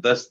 10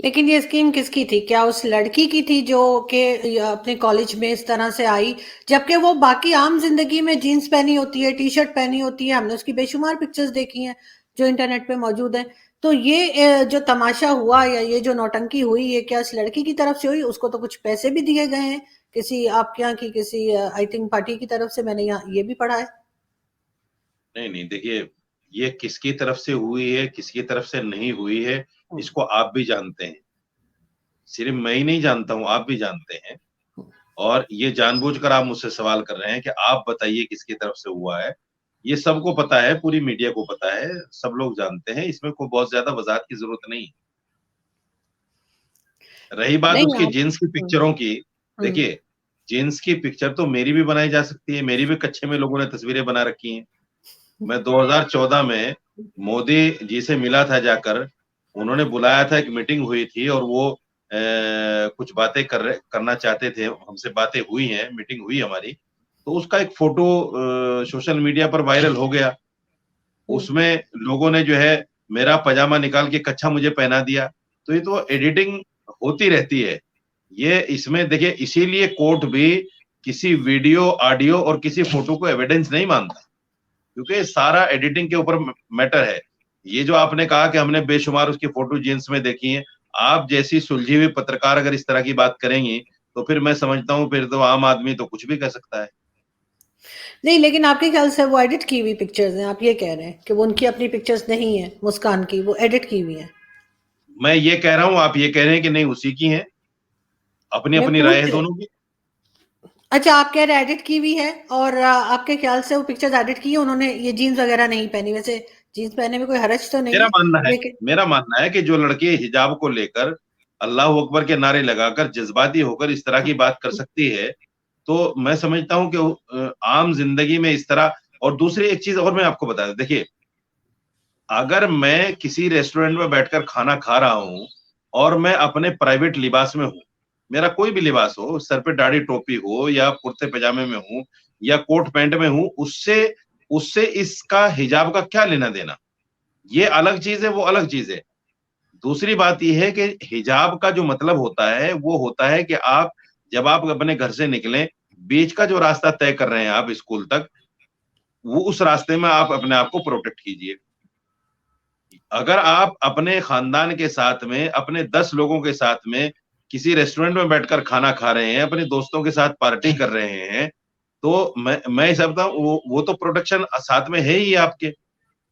لیکن یہ اسکیم کس کی تھی؟ کیا اس لڑکی کی تھی جو کہ اپنے کالج میں اس طرح سے آئی، جبکہ وہ باقی عام زندگی میں جینز پہنی ہوتی ہے، ٹی شرٹ پہنی ہوتی ہے، ہم نے اس کی بے شمار پکچرز دیکھی ہیں جو انٹرنیٹ پہ موجود ہیں. تو یہ جو تماشا ہوا یا یہ جو نوٹنکی ہوئی، یہ کیا اس لڑکی کی طرف سے ہوئی؟ اس کو تو کچھ پیسے بھی دیے گئے ہیں کسی آپ کے یہاں کی کسی آئی تھنک پارٹی کی طرف سے، میں نے یہاں یہ بھی پڑھا ہے. نہیں نہیں، دیکھیے یہ کس کی طرف سے ہوئی ہے، کس کی طرف سے نہیں ہوئی ہے، اس کو آپ بھی جانتے ہیں. صرف میں ہی نہیں جانتا ہوں، آپ بھی جانتے ہیں. اور یہ جان بوجھ کر آپ مجھ سے سوال کر رہے ہیں کہ آپ بتائیے کس کی طرف سے ہوا ہے. یہ سب کو پتا ہے، پوری میڈیا کو پتا ہے، سب لوگ جانتے ہیں، اس میں کوئی بہت زیادہ وضاحت کی ضرورت نہیں. رہی بات اس نہیں کی آپ. جینس کی پکچروں کی، ہم، دیکھیے جینس کی پکچر تو میری بھی بنائی جا سکتی ہے، میری بھی کچھے میں لوگوں نے تصویریں بنا رکھی ہیں. میں 2014 میں مودی جی سے ملا تھا جا کر، انہوں نے بلایا تھا، ایک میٹنگ ہوئی تھی اور وہ کچھ باتیں کرنا چاہتے تھے ہم سے، باتیں ہوئی ہیں، میٹنگ ہوئی ہماری. تو اس کا ایک فوٹو سوشل میڈیا پر وائرل ہو گیا. اس میں لوگوں نے جو ہے میرا پاجامہ نکال کے کچھا مجھے پہنا دیا. تو یہ تو ایڈیٹنگ ہوتی رہتی ہے. یہ اس میں دیکھیں، اسی لیے کورٹ بھی کسی ویڈیو، آڈیو اور کسی فوٹو کو ایویڈنس نہیں مانتا، کیونکہ سارا ایڈیٹنگ کے اوپر میٹر ہے. یہ جو آپ نے کہا کہ ہم نے بے شمار اس کی فوٹو جینس میں دیکھی ہیں، آپ جیسی سلجھی ہوئی پترکار اگر اس طرح کی بات کریں گی تو پھر میں سمجھتا ہوں پھر تو عام آدمی تو کچھ بھی کہہ سکتا ہے. نہیں لیکن آپ کے خیال سے وہ ایڈٹ کی ہوئی پکچرز ہیں، آپ یہ کہہ رہے ہیں کہ وہ ان کی اپنی پکچرز نہیں ہیں مسکان کی، وہ ایڈٹ کی ہوئی ہیں. میں یہ کہہ رہا ہوں، آپ یہ کہہ رہے ہیں کہ نہیں اسی کی ہیں. اپنی میں اپنی رائے ہے پوچھ دونوں کی. اچھا آپ کہہ رہے ایڈٹ کی ہوئی ہے، اور آپ کے خیال سے وہ پکچرز ایڈٹ کی ہیں، انہوں نے یہ جینز وغیرہ نہیں پہنی. ویسے جینز پہننے میں کوئی حرج تو نہیں میرا ہے، ماننا ہے لیکن میرا ماننا ہے کہ جو لڑکی حجاب کو لے کر اللہ اکبر کے نعرے لگا کر جذباتی ہو کر اس طرح کی بات کر سکتی ہے، تو میں سمجھتا ہوں کہ عام زندگی میں اس طرح. اور دوسری ایک چیز اور میں آپ کو بتا دوں، دیکھیے اگر میں کسی ریسٹورینٹ میں بیٹھ کر کھانا کھا رہا ہوں اور میں اپنے پرائیویٹ لباس میں ہوں، میرا کوئی بھی لباس ہو، سر پہ داڑھی ٹوپی ہو یا کرتے پجامے میں ہوں یا کوٹ پینٹ میں ہوں، اس سے اس کا حجاب کا کیا لینا دینا؟ یہ الگ چیز ہے، وہ الگ چیز ہے. دوسری بات یہ ہے کہ حجاب کا جو مطلب ہوتا ہے وہ ہوتا ہے کہ آپ جب آپ اپنے گھر سے نکلیں، بیچ کا جو راستہ طے کر رہے ہیں آپ اسکول تک، وہ اس راستے میں آپ اپنے آپ کو پروٹیکٹ کیجئے. اگر آپ اپنے خاندان کے ساتھ میں، اپنے 10 لوگوں کے ساتھ میں کسی ریسٹورینٹ میں بیٹھ کر کھانا کھا رہے ہیں، اپنے دوستوں کے ساتھ پارٹی کر رہے ہیں، تو میں سمجھتا ہوں وہ تو پروٹیکشن ساتھ میں ہے ہی آپ کے.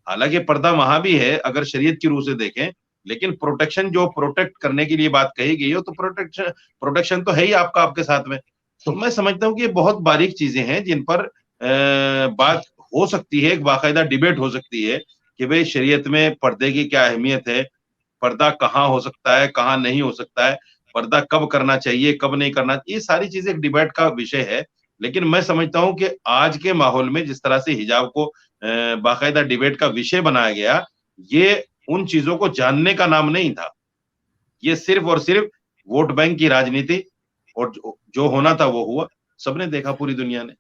حالانکہ پردہ وہاں بھی ہے اگر شریعت کی روح سے دیکھیں، لیکن پروٹیکشن جو پروٹیکٹ کرنے کے لیے بات کہی گئی ہو تو پروٹیکشن تو ہے ہی آپ کا آپ کے ساتھ میں. تو میں سمجھتا ہوں کہ یہ بہت باریک چیزیں ہیں جن پر بات ہو سکتی ہے، ایک باقاعدہ ڈیبیٹ ہو سکتی ہے کہ بھئی شریعت میں پردے کی کیا اہمیت ہے، پردہ کہاں ہو سکتا ہے، کہاں نہیں ہو سکتا ہے، پردہ کب کرنا چاہیے، کب نہیں کرنا. یہ ساری چیزیں ایک ڈیبیٹ کا وشے ہے. لیکن میں سمجھتا ہوں کہ آج کے ماحول میں جس طرح سے حجاب کو باقاعدہ ڈیبیٹ کا وشے بنایا گیا، یہ ان چیزوں کو جاننے کا نام نہیں تھا. یہ صرف اور صرف ووٹ بینک کی راجنیتی، اور جو ہونا تھا وہ ہوا، سب نے دیکھا، پوری دنیا نے.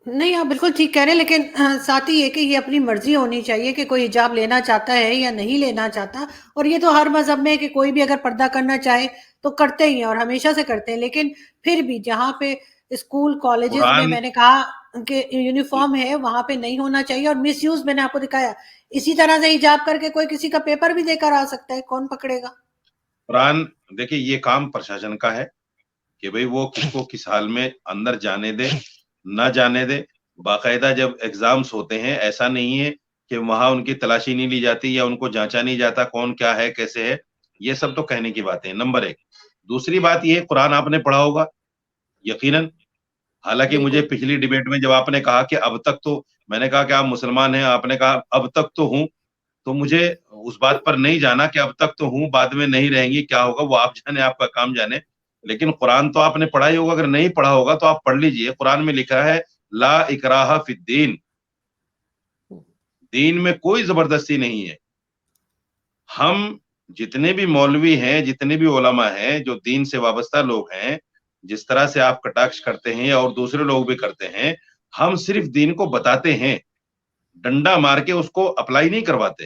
نہیں آپ بالکل ٹھیک کہہ رہے ہیں، لیکن ساتھ ہی یہ کہ یہ اپنی مرضی ہونی چاہیے کہ کوئی حجاب لینا چاہتا ہے یا نہیں لینا چاہتا. اور یہ تو ہر مذہب میں ہے کہ کوئی بھی اگر پردہ کرنا چاہے تو کرتے ہی ہیں اور ہمیشہ سے کرتے ہیں. لیکن پھر بھی جہاں پہ اسکول کالجز میں قرآن میں نے کہا کہ یونیفارم ہے، وہاں پہ نہیں ہونا چاہیے. اور مس یوز میں نے آپ کو دکھایا، اسی طرح سے حجاب کر کے کوئی کسی کا پیپر بھی دے کر آ سکتا ہے، کون پکڑے گا؟ قرآن دیکھیں، یہ کام پرشاسن کا ہے کہ بھئی وہ کس کو کس حال میں اندر جانے دے، نہ جانے دے. باقاعدہ جب ایگزامز ہوتے ہیں، ایسا نہیں ہے کہ وہاں ان کی تلاشی نہیں لی جاتی یا ان کو جانچا نہیں جاتا کون کیا ہے، کیسے ہے. یہ سب تو کہنے کی باتیں ہیں، نمبر 1. دوسری بات یہ، قرآن آپ نے پڑھا ہوگا یقیناً. حالانکہ مجھے بالکل. پچھلی ڈیبیٹ میں جب آپ نے کہا کہ اب تک تو، میں نے کہا کہ آپ مسلمان ہیں، آپ نے کہا اب تک تو ہوں، تو مجھے اس بات پر نہیں جانا کہ اب تک تو ہوں، بعد میں نہیں رہیں گی، کیا ہوگا وہ آپ جانے، آپ کا کام جانے. لیکن قرآن تو آپ نے پڑھا ہی ہوگا، اگر نہیں پڑھا ہوگا تو آپ پڑھ لیجئے. قرآن میں لکھا ہے لا اکراہ فی الدین، دین میں کوئی زبردستی نہیں ہے. ہم جتنے بھی مولوی ہیں، جتنے بھی علماء ہیں، جو دین سے وابستہ لوگ ہیں، جس طرح سے آپ کٹاکش کرتے ہیں اور دوسرے لوگ بھی کرتے ہیں، ہم صرف دین کو بتاتے ہیں، ڈنڈا مار کے اس کو اپلائی نہیں کرواتے.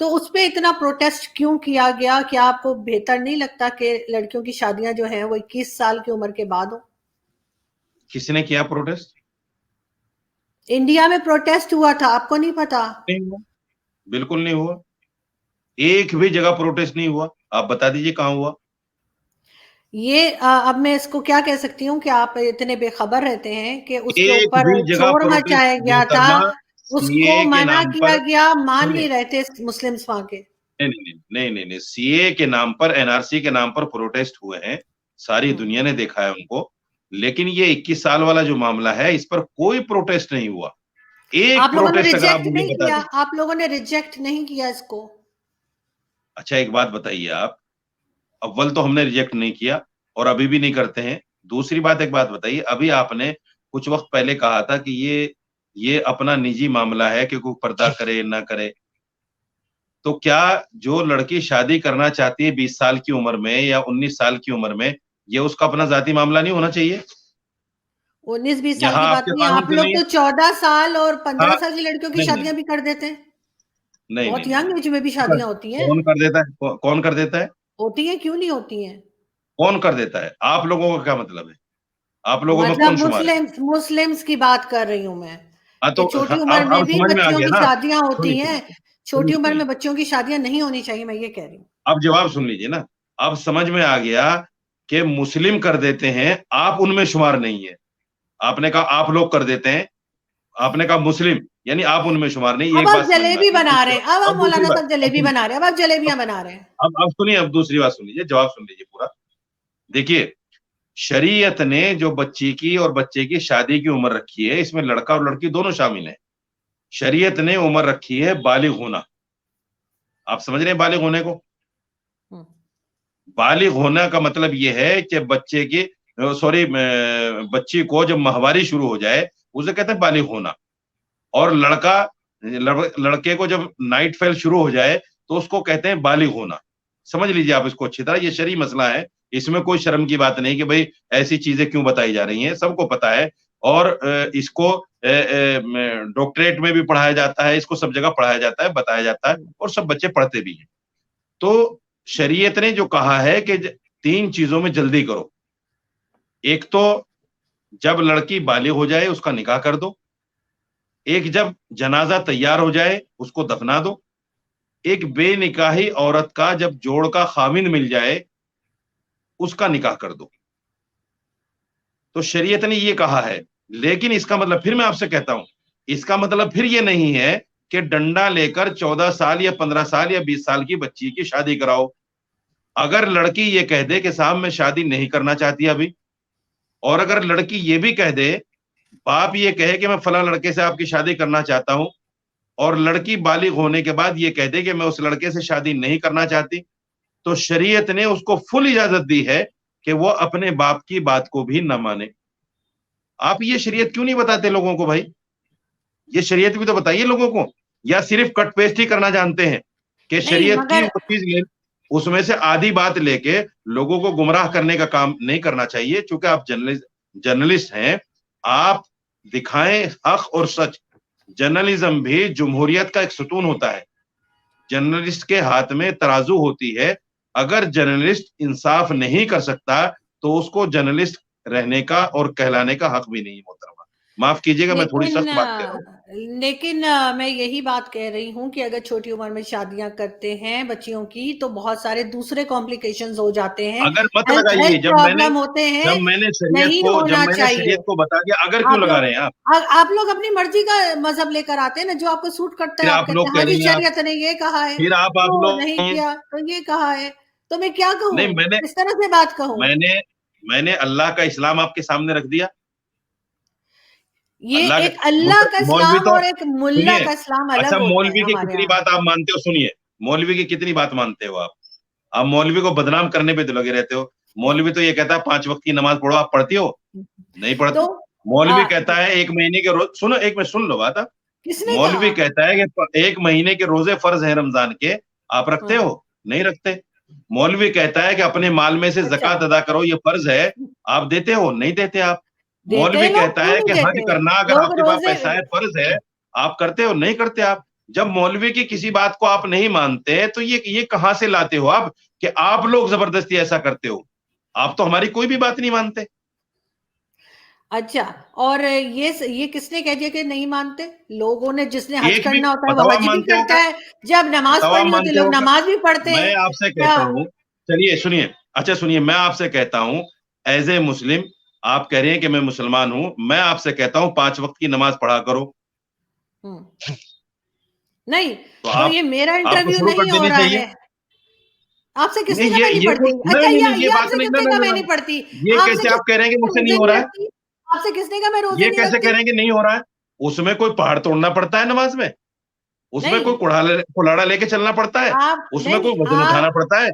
تو اس پہ اتنا پروٹیسٹ کیوں کیا گیا؟ کیا آپ کو بہتر نہیں لگتا کہ لڑکیوں کی شادیاں جو ہیں وہ 21 سال کی عمر کے بعد ہوں؟ کس نے کیا پروٹیسٹ؟ انڈیا میں پروٹیسٹ ہوا تھا، آپ کو نہیں پتا؟ نہیں ہوا، بالکل نہیں ہوا، ایک بھی جگہ پروٹیسٹ نہیں ہوا، آپ بتا دیجئے کہاں ہوا؟ یہ اب میں اس کو کیا کہہ سکتی ہوں کہ آپ اتنے بے خبر رہتے ہیں کہ اس کے ایک اوپر بھی جگہ چھوڑنا پروٹیسٹ چاہا گیا تھا، محترمہ اس سی کو اے کے منع نام کیا پر، گیا، مان سنیے، نہیں رہے تھے مسلمس وہاں کے۔ نہیں، سی اے کے نام پر، این آر سی کے نام پر پروٹیسٹ ہوئے ہیں، ساری دنیا نے دیکھا ہے ان کو، لیکن یہ 21 سال والا جو معاملہ ہے اس پر کوئی پروٹیسٹ نہیں ہوا، ایک آپ لوگوں نے پروٹیسٹ اگر آپ ریجیکٹ مجھے نہیں بتا کیا، دیں۔ آپ لوگوں نے ریجیکٹ نہیں کیا اس کو؟ اچھا ایک بات بتائیے آپ، اول تو ہم نے ریجیکٹ نہیں کیا اور ابھی بھی نہیں کرتے ہیں، دوسری بات ایک بات بتائیے، ابھی آپ نے کچھ وقت پہلے کہا تھا کہ یہ اپنا نجی معاملہ ہے کہ کوئی پردہ کرے نہ کرے، تو کیا جو لڑکی شادی کرنا چاہتی ہے 20 سال کی عمر میں یا 19 سال کی عمر میں، یہ اس کا اپنا ذاتی معاملہ نہیں ہونا چاہیے؟ 19-20 سال یہاں کی آپ بات کے نہیں، قانون آپ کیوں لوگ نہیں تو ہے؟ 14 سال اور ہاں، 15 سال کی لڑکیوں کی نہیں شادیاں بھی کر دیتے ہیں، نہیں بہت نہیں نہیں ینگ ایج میں بھی نہیں، شادیاں ہوتی ہیں۔ کون کر دیتا ہے؟ کون کر دیتا ہے؟ ہوتی ہیں، کیوں نہیں ہوتی ہیں؟ کون کر دیتا ہے؟ آپ لوگوں کا کیا مطلب ہے؟ آپ لوگوں میں مطلب کون شمار ہے؟ مسلمس کی بات کر رہی ہوں میں، ہاں کہ تو چھوٹی عمر میں اب بھی سمجھ میں آ بچیوں گیا کی نا، شادیاں سنیے ہوتی ہیں، سنیے چھوٹی عمر میں سنیے، بچوں کی شادیاں نہیں ہونی چاہیے، میں یہ کہہ رہی ہوں۔ اب جواب سن لیجیے نا، اب سمجھ میں آ گیا کہ مسلم کر دیتے ہیں، آپ ان میں شمار نہیں ہے، آپ نے کہا آپ لوگ کر دیتے ہیں، آپ نے کہا مسلم یعنی آپ ان میں شمار نہیں، یہ اب ایک آپ بات سمجھ میں آ جلیبی گئی۔ بنا رہے دوسری ہیں، اب بات، آپ اب دوسری مولانا بات، صاحب اب جلیبی سنیے، بنا رہے ہیں، اب آپ جلیبیاں بنا رہے ہیں۔ اب سنیے، اب دوسری بات سن لیجیے، جواب سن لیجیے پورا۔ دیکھیے شریعت نے جو بچی کی اور بچے کی شادی کی عمر رکھی ہے، اس میں لڑکا اور لڑکی دونوں شامل ہیں، شریعت نے عمر رکھی ہے بالغ ہونا، آپ سمجھ رہے ہیں بالغ ہونے کو؟ بالغ ہونا کا مطلب یہ ہے کہ بچے کی، سوری، بچی کو جب ماہواری شروع ہو جائے اسے کہتے ہیں بالغ ہونا، اور لڑکے کو جب نائٹ فیل شروع ہو جائے تو اس کو کہتے ہیں بالغ ہونا، سمجھ لیجیے آپ اس کو اچھی طرح، یہ شرعی مسئلہ ہے، اس میں کوئی شرم کی بات نہیں کہ بھئی ایسی چیزیں کیوں بتائی جا رہی ہیں، سب کو پتا ہے، اور اس کو ڈاکٹریٹ میں بھی پڑھایا جاتا ہے، اس کو سب جگہ پڑھایا جاتا ہے، بتایا جاتا ہے، اور سب بچے پڑھتے بھی ہیں۔ تو شریعت نے جو کہا ہے کہ 3 چیزوں میں جلدی کرو، ایک تو جب لڑکی بالغ ہو جائے اس کا نکاح کر دو، ایک جب جنازہ تیار ہو جائے اس کو دفنا دو، ایک بے نکاحی عورت کا جب جوڑ کا خاوند مل جائے اس کا نکاح کر دو، تو شریعت نے یہ کہا ہے، لیکن اس کا مطلب پھر میں آپ سے کہتا ہوں، اس کا مطلب پھر یہ نہیں ہے کہ ڈنڈا لے کر 14 سال یا 15 سال یا 20 سال کی بچی کی شادی کراؤ۔ اگر لڑکی یہ کہہ دے کہ صاحب میں شادی نہیں کرنا چاہتی ابھی، اور اگر لڑکی یہ بھی کہہ دے، باپ یہ کہے کہ میں فلاں لڑکے سے آپ کی شادی کرنا چاہتا ہوں، اور لڑکی بالغ ہونے کے بعد یہ کہہ دے کہ میں اس لڑکے سے شادی نہیں کرنا چاہتی، تو شریعت نے اس کو فل اجازت دی ہے کہ وہ اپنے باپ کی بات کو بھی نہ مانے۔ آپ یہ شریعت کیوں نہیں بتاتے لوگوں کو بھائی؟ یہ شریعت بھی تو بتائیے لوگوں کو، یا صرف کٹ پیسٹ ہی کرنا جانتے ہیں کہ نہیں شریعت کی مگر وہ چیز لے، اس میں سے آدھی بات لے کے لوگوں کو گمراہ کرنے کا کام نہیں کرنا چاہیے، چونکہ آپ جرنلسٹ ہیں، آپ دکھائیں حق اور سچ۔ جرنلزم بھی جمہوریت کا ایک ستون ہوتا ہے، جرنلسٹ کے ہاتھ میں ترازو ہوتی ہے، اگر جرنلسٹ انصاف نہیں کر سکتا تو اس کو جرنلسٹ رہنے کا اور کہلانے کا حق بھی نہیں محترمہ، معاف کیجیے گا میں تھوڑی لیکن سخت بات کہہ رہا ہوں۔ میں یہی بات کہہ رہی ہوں کہ اگر چھوٹی عمر میں شادیاں کرتے ہیں بچیوں کی تو بہت سارے دوسرے کمپلیکیشنز ہو جاتے ہیں، اگر مت لگائیے، ہیلتھ پرابلم ہوتے ہیں، نہیں جب ہونا میں نے چاہیے۔ شریعت کو بتا دیا، اگر کیوں آپ لگا رہے ہیں آپ؟ آپ لوگ اپنی مرضی کا مذہب لے کر آتے ہیں نا، جو آپ کو سوٹ کرتا ہے پھر آپ آپ کہتے لوگ ہیں کہہ ہاں جی رہی ہیں، شریعت نے یہ کہا ہے، پھر آپ تو نہیں لوگ، کیا تو یہ کہا ہے، تو میں کیا کہوں، نہیں کس طرح سے بات کہوں؟ میں نے اللہ کا اسلام آپ کے سامنے رکھ دیا، یہ اللہ کے ایک اللہ کا مولوی اسلام تو اور ایک ملا سنیے، کا اسلام اچھا الگ ہوتا ہے مولوی کی ہمارے کتنی ہاں۔ بات آپ مانتے ہو؟ سنیے، مولوی کی کتنی بات مانتے ہو آپ مولوی کو بدنام کرنے پہ تو لگے رہتے ہو، مولوی تو یہ کہتا ہے 5 وقت کی نماز پڑھو، آپ پڑھتی ہو؟ نہیں تو پڑھتی۔ مولوی کہتا ہے 1 مہینے کے روز، سنو ایک میں سن لو بات، کس نے مولوی کہا؟ کہتا ہے کہ 1 مہینے کے روزے فرض ہیں رمضان کے، آپ رکھتے ہاں، ہو؟ نہیں رکھتے۔ مولوی کہتا ہے کہ اپنے مال میں سے اچھا زکوٰۃ ادا کرو، یہ فرض ہے، آپ دیتے ہو؟ نہیں دیتے آپ۔ دیتے مولوی ہیں لوگ، کہتا کیوں ہے نہیں کہ حج دیتے کرنا اگر لوگ آپ کے پاس روزے؟ پیسہ ہے فرض ہے، آپ کرتے ہو؟ نہیں کرتے آپ۔ جب مولوی کی کسی بات کو آپ نہیں مانتے تو یہ کہاں سے لاتے ہو آپ کہ آپ لوگ زبردستی ایسا کرتے ہو؟ آپ تو ہماری کوئی بھی بات نہیں مانتے. اچھا، اور یہ کس نے کہہ دیا کہ نہیں مانتے؟ لوگوں نے، جس نے حج ایک بھی کرنا ہوتا ہے وہ بتاؤ آپ حج بھی مانتے ہو کرتا کیا؟ ہے، جب نماز بتاؤ آپ پڑھنی ہوتی ہے مانتے لوگ ہو کیا؟ نماز بھی پڑھتے میں ہیں. آپ سے کیا؟ کہتا ہوں، چلیے سنیے، اچھا سنیے، میں آپ سے کہتا ہوں ایز اے مسلم، آپ کہہ رہے ہیں کہ میں مسلمان ہوں، میں آپ سے کہتا ہوں 5 وقت کی نماز پڑھا کرو. ہوں. نہیں، تو تو آپ یہ میرا آپ کو انٹرویو شروع کر نہیں ہو دینی رہا چاہیے. ہے. آپ سے کس نے نہیں کہا میں نہیں یہ پڑھتی؟ کوئی اچھا، نہیں نہیں، یہ یہ آپ بات سے نہیں، کس نہ نے نہ کہا نہ میں نہ. نہیں پڑھتی؟ یہ آپ سے کیسے کس آپ کہہ رہے ہیں کہ نے مجھ کہا سے روزے نہیں ہو نہیں رہا ہے؟ رکھتی؟ آپ سے کس نے کہا میں روزے یہ نہیں کیسے کہہ رکھتی؟ رہے ہیں کہ نہیں ہو رہا ہے؟ اس میں کوئی پہاڑ توڑنا پڑتا ہے نماز میں؟ اس میں کوئی نہیں، کلاڑا لے کے چلنا پڑتا ہے؟ آپ اس میں نہیں کوئی نہیں وزن آپ اٹھانا پڑتا ہے؟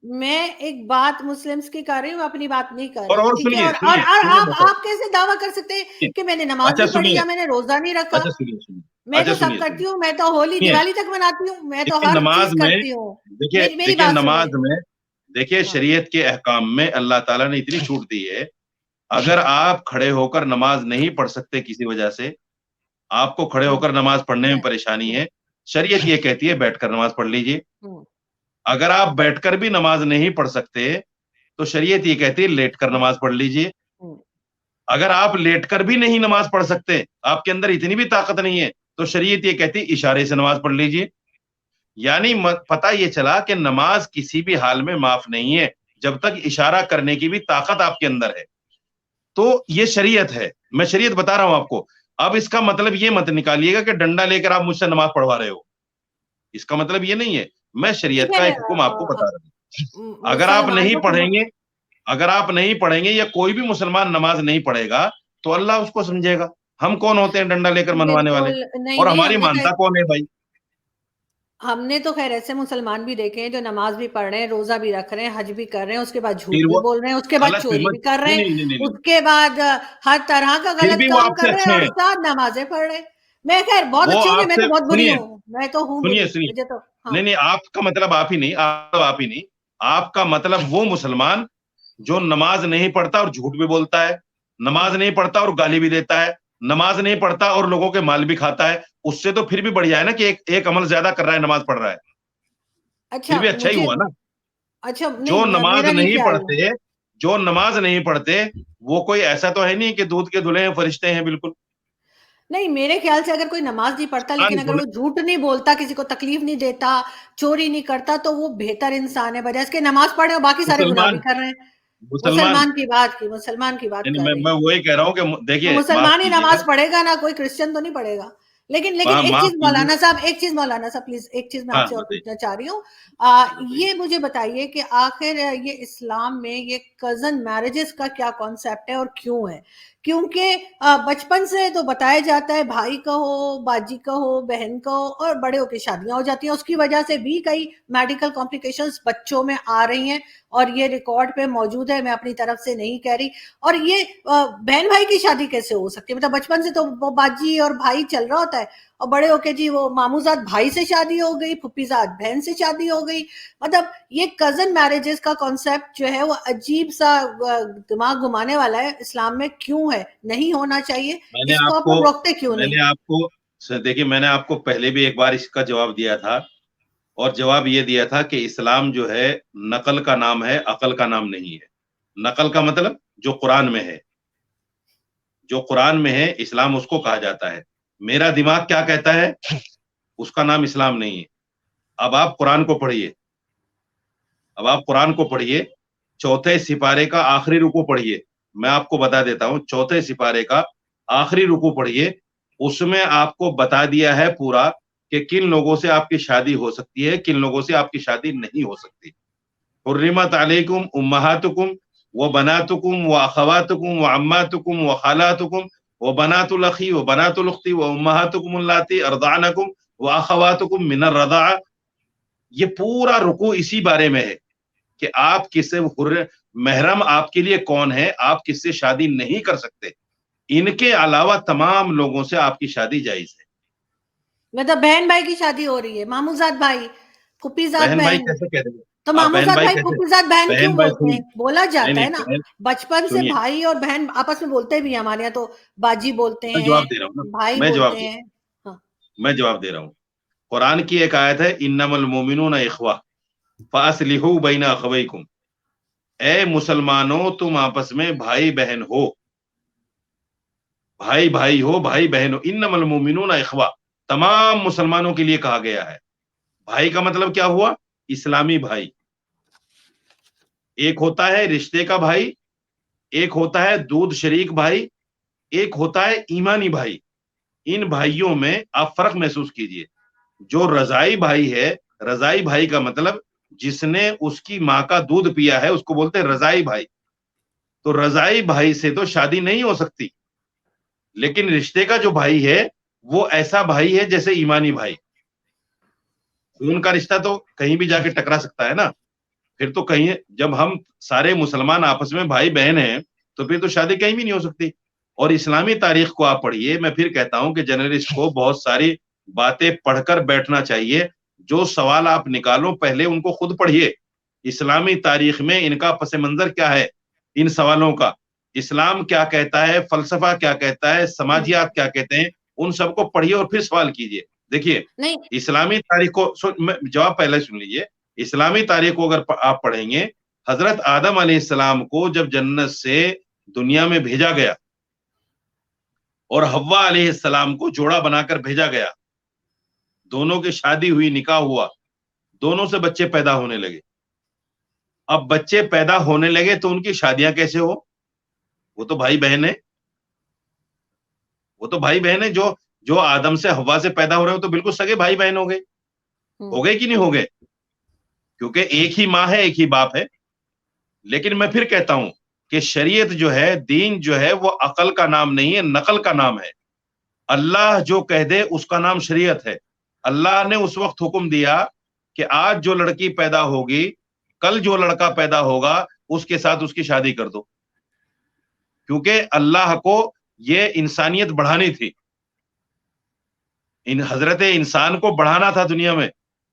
میں ایک بات مسلمس کی کر رہی ہوں، اپنی بات نہیں کر رہی ہوں، اور ٹھیک ہے؟ سنیے اور سنیے سنیے بتاؤ. آپ کیسے دعویٰ کر سکتے ہیں کہ میں نے نماز اچھا نہیں پڑھی سنیے، یا میں نے روزہ نہیں رکھا؟ اچھا سنیے سنیے، میں اچھا تو سب سنیے کرتی سنیے ہوں، میں تو ہولی سنیے. دیوالی تک مناتی ہوں، میں تو دیکھیے ہر نماز چیز میں، کرتی ہوں. دیکھیے میری دیکھیے بات نماز سنیے. میں، دیکھیے ہاں. شریعت کے احکام میں اللہ تعالیٰ نے اتنی چھوٹ دی ہے. اگر آپ کھڑے ہو کر نماز نہیں پڑھ سکتے کسی وجہ سے، آپ کو کھڑے ہو ہوں. کر نماز پڑھنے میں پریشانی ہوں. ہے، شریعت یہ کہتی ہے بیٹھ کر نماز پڑھ لیجیے. ہوں. اگر آپ بیٹھ کر بھی نماز نہیں پڑھ سکتے تو شریعت یہ کہتی ہے لیٹ کر ہوں. نماز پڑھ لیجیے. ہوں. اگر آپ لیٹ کر بھی نہیں نماز پڑھ سکتے، آپ کے اندر اتنی بھی طاقت نہیں ہے، تو شریعت یہ کہتی ہے اشارے سے نماز پڑھ لیجیے. یعنی پتہ یہ چلا کہ نماز کسی بھی حال میں معاف نہیں ہے جب تک اشارہ کرنے کی بھی طاقت آپ کے اندر ہے. تو یہ شریعت ہے، میں شریعت بتا رہا ہوں آپ کو. اب اس کا مطلب یہ مت نکالیے گا کہ ڈنڈا لے کر آپ مجھ سے نماز پڑھوا رہے ہو. اس کا مطلب یہ نہیں ہے. میں شریعت کا دیکھیں، ایک حکم آپ کو بتا رہا ہوں. اگر آپ مسلمانوں نہیں کو پڑھیں گے، اگر آپ نہیں پڑھیں گے یا کوئی بھی مسلمان نماز نہیں پڑھے گا تو اللہ اس کو سمجھے گا. ہم کون ہوتے ہیں ڈنڈا لے کر منوانے والے؟ بالکل نہیں اور نہیں. ہماری مانتا کون ہے بھائی؟ ہم نے تو خیر ایسے مسلمان بھی دیکھے ہیں جو نماز بھی پڑھ رہے ہیں، روزہ بھی رکھ رہے ہیں، حج بھی کر رہے ہیں، اس کے بعد جھوٹ پھر بھی وہ بول رہے ہیں، اس کے بعد غلط، پھر چوری بھی کر رہے نہیں ہیں، نہیں نہیں نہیں اس نہیں. کے بعد ہر طرح کا پھر غلط بھی وہ کام آپ سے کر رہے ہیں اچھے اور ہیں. ساتھ نمازیں پڑھ رہے ہیں. میں خیر بہت وہ اچھی ہوں نہیں، آپ میں سے تو بہت بری سنیے ہوں، میں تو ہوں سنیے بری، سنیے مجھے تو. ہاں. نہیں نہیں، آپ کا مطلب آپ ہی نہیں، آپ ہی نہیں. آپ کا مطلب وہ مسلمان جو نماز نہیں پڑھتا اور جھوٹ بھی بولتا ہے، نماز نہیں پڑھتا اور گالی بھی دیتا ہے، نماز نہیں پڑھتا اور لوگوں کے مال بھی کھاتا ہے. اس سے تو پھر بھی بڑھیا ہے نا کہ ایک عمل زیادہ کر رہا ہے، نماز پڑھ رہا ہے. پھر اچھا بھی اچھا ہی مجھے، ہوا نا. اچھا جو نہیں، نماز میرا نہیں نہیں خیال. پڑھتے، جو نماز نہیں پڑھتے، وہ کوئی ایسا تو ہے نہیں کہ دودھ کے دھلے ہیں فرشتے ہیں بالکل. نہیں، میرے خیال سے اگر کوئی نماز نہیں پڑھتا ہاں لیکن اگر دھلے وہ جھوٹ نہیں بولتا، کسی کو تکلیف نہیں دیتا، چوری نہیں کرتا، تو وہ بہتر انسان ہے بجائے اس کے نماز پڑھے اور باقی سارے گناہ بھی مسلمان، کر رہے ہیں. مسلمان. مسلمان کی بات یعنی کر رہی ہوں. میں وہی کہہ رہا ہوں کہ تو دیکھیے معاف مسلمان ہی کیجیے گا، نماز پڑھے گا نا، کوئی کرسچن تو نہیں پڑھے گا. لیکن ایک معاف چیز کیجیے. مولانا صاحب، مولانا صاحب پلیز، ایک چیز میں ہاں آپ سے اور بتائیے پوچھنا چاہ رہی ہوں. بتائیے. یہ مجھے بتائیے کہ آخر یہ اسلام میں یہ کزن میرجز کا کیا کانسیپٹ ہے اور کیوں ہے؟ کیونکہ بچپن سے تو بتایا جاتا ہے بھائی کا ہو، باجی کا ہو، بہن کا ہو، اور بڑے ہو کے شادیاں ہو جاتی ہیں. اس کی وجہ سے بھی کئی میڈیکل کمپلیکیشنز بچوں میں آ رہی ہیں، اور یہ ریکارڈ پہ موجود ہے، میں اپنی طرف سے نہیں کہہ رہی. اور یہ بہن بھائی کی شادی کیسے ہو سکتی ہے؟ مطلب بچپن سے تو وہ باجی اور بھائی چل رہا ہوتا ہے، اور بڑے ہو کے جی وہ ماموزاد بھائی سے شادی ہو گئی، پھپھیزاد بہن سے شادی ہو گئی. مطلب یہ کزن میرجز کا کانسیپٹ جو ہے وہ عجیب سا دماغ گھمانے والا ہے. اسلام میں کیوں ہے؟ نہیں ہونا چاہیے. میں نے اس کو آپ آپ کو لوگ روکتے کیوں میں نہیں؟ نے آپ کو دیکھیے، میں نے آپ کو پہلے بھی ایک بار اس کا جواب دیا تھا، اور جواب یہ دیا تھا کہ اسلام جو ہے نقل کا نام ہے، عقل کا نام نہیں ہے. نقل کا مطلب جو قرآن میں ہے، جو قرآن میں ہے اسلام اس کو کہا جاتا ہے. میرا دماغ کیا کہتا ہے اس کا نام اسلام نہیں ہے. اب آپ قرآن کو پڑھیے، اب آپ قرآن کو پڑھیے، چوتھے سپارے کا آخری رکوع پڑھیے. میں آپ کو بتا دیتا ہوں، چوتھے سپارے کا آخری رکوع پڑھیے. اس میں آپ کو بتا دیا ہے پورا کہ کن لوگوں سے آپ کی شادی ہو سکتی ہے، کن لوگوں سے آپ کی شادی نہیں ہو سکتی. حرمت علیکم امہاتکم و بناتکم و اخواتکم و عماتکم و خالاتکم و بنات الاخی و بنات الاختی و امہاتکم اللاتی ارضعنکم و اخواتکم من الرضاعہ. یہ پورا رکوع اسی بارے میں ہے کہ آپ کس سے محرم آپ کے لیے کون ہے، آپ کس سے شادی نہیں کر سکتے. ان کے علاوہ تمام لوگوں سے آپ کی شادی جائز ہے. مطلب بہن بھائی کی شادی ہو رہی ہے، ماموزاد بھائی، پھپھیزاد بہن بھائی بہن. کیسے کہہ دیں گے تو آپ؟ بہن ماموزاد بھائی بھائی کیسے؟ پھوپھیزاد بہن کیوں بہن بھائی بولتے ہیں؟ بولا نہیں جاتا نہیں ہے نا. بہن، بچپن سے سنیے، بھائی اور بہن آپس میں بولتے بھی ہیں، ہمارے یہاں تو باجی بولتے میں ہیں، جواب دے رہا ہوں نا، بھائی میں جواب بولتے دے ہیں. ہاں. میں جواب دے رہا ہوں. قرآن کی ایک آیت ہے انما المؤمنون اخوہ فاصلحوا بین اخویکم، اے مسلمانوں تم آپس میں بھائی بہن ہو، بھائی بھائی ہو، بھائی بہن ہو، انما المؤمنون اخوہ تمام مسلمانوں کے لیے کہا گیا ہے۔ بھائی کا مطلب کیا ہوا؟ اسلامی بھائی۔ ایک ہوتا ہے رشتے کا بھائی، ایک ہوتا ہے دودھ شریک بھائی، ایک ہوتا ہے ایمانی بھائی۔ ان بھائیوں میں آپ فرق محسوس کیجئے۔ جو رضائی بھائی ہے، رضائی بھائی کا مطلب جس نے اس کی ماں کا دودھ پیا ہے اس کو بولتے ہیں رضائی بھائی۔ تو رضائی بھائی سے تو شادی نہیں ہو سکتی، لیکن رشتے کا جو بھائی ہے وہ ایسا بھائی ہے جیسے ایمانی بھائی۔ خون کا رشتہ تو کہیں بھی جا کے ٹکرا سکتا ہے نا، پھر تو کہیں جب ہم سارے مسلمان آپس میں بھائی بہن ہیں تو پھر تو شادی کہیں بھی نہیں ہو سکتی۔ اور اسلامی تاریخ کو آپ پڑھیے، میں پھر کہتا ہوں کہ جرنلسٹ کو بہت ساری باتیں پڑھ کر بیٹھنا چاہیے، جو سوال آپ نکالو پہلے ان کو خود پڑھیے۔ اسلامی تاریخ میں ان کا پس منظر کیا ہے، ان سوالوں کا، اسلام کیا کہتا ہے، فلسفہ کیا کہتا ہے، سماجیات کیا کہتے ہیں، ان سب کو پڑھیے اور پھر سوال کیجئے۔ دیکھیے نہیں اسلامی تاریخ کو جواب پہلے سن لیجئے، اسلامی تاریخ کو اگر آپ پڑھیں گے، حضرت آدم علیہ السلام کو جب جنت سے دنیا میں بھیجا گیا اور حوا علیہ السلام کو جوڑا بنا کر بھیجا گیا، دونوں کی شادی ہوئی، نکاح ہوا، دونوں سے بچے پیدا ہونے لگے۔ اب بچے پیدا ہونے لگے تو ان کی شادیاں کیسے ہو؟ وہ تو بھائی بہن ہے، وہ تو بھائی بہن ہے، جو آدم سے حوا سے پیدا ہو رہے ہو تو بالکل سگے بھائی بہن ہو گئے۔ ہو گئے کہ نہیں ہو گئے؟ کیونکہ ایک ہی ماں ہے، ایک ہی باپ ہے۔ لیکن میں پھر کہتا ہوں کہ شریعت جو ہے، دین جو ہے، وہ عقل کا نام نہیں ہے، نقل کا نام ہے۔ اللہ جو کہہ دے اس کا نام شریعت ہے۔ اللہ نے اس وقت حکم دیا کہ آج جو لڑکی پیدا ہوگی، کل جو لڑکا پیدا ہوگا اس کے ساتھ اس کی شادی کر دو، کیونکہ اللہ کو یہ انسانیت بڑھانی تھی، ان حضرت انسان کو بڑھانا تھا، دنیا میں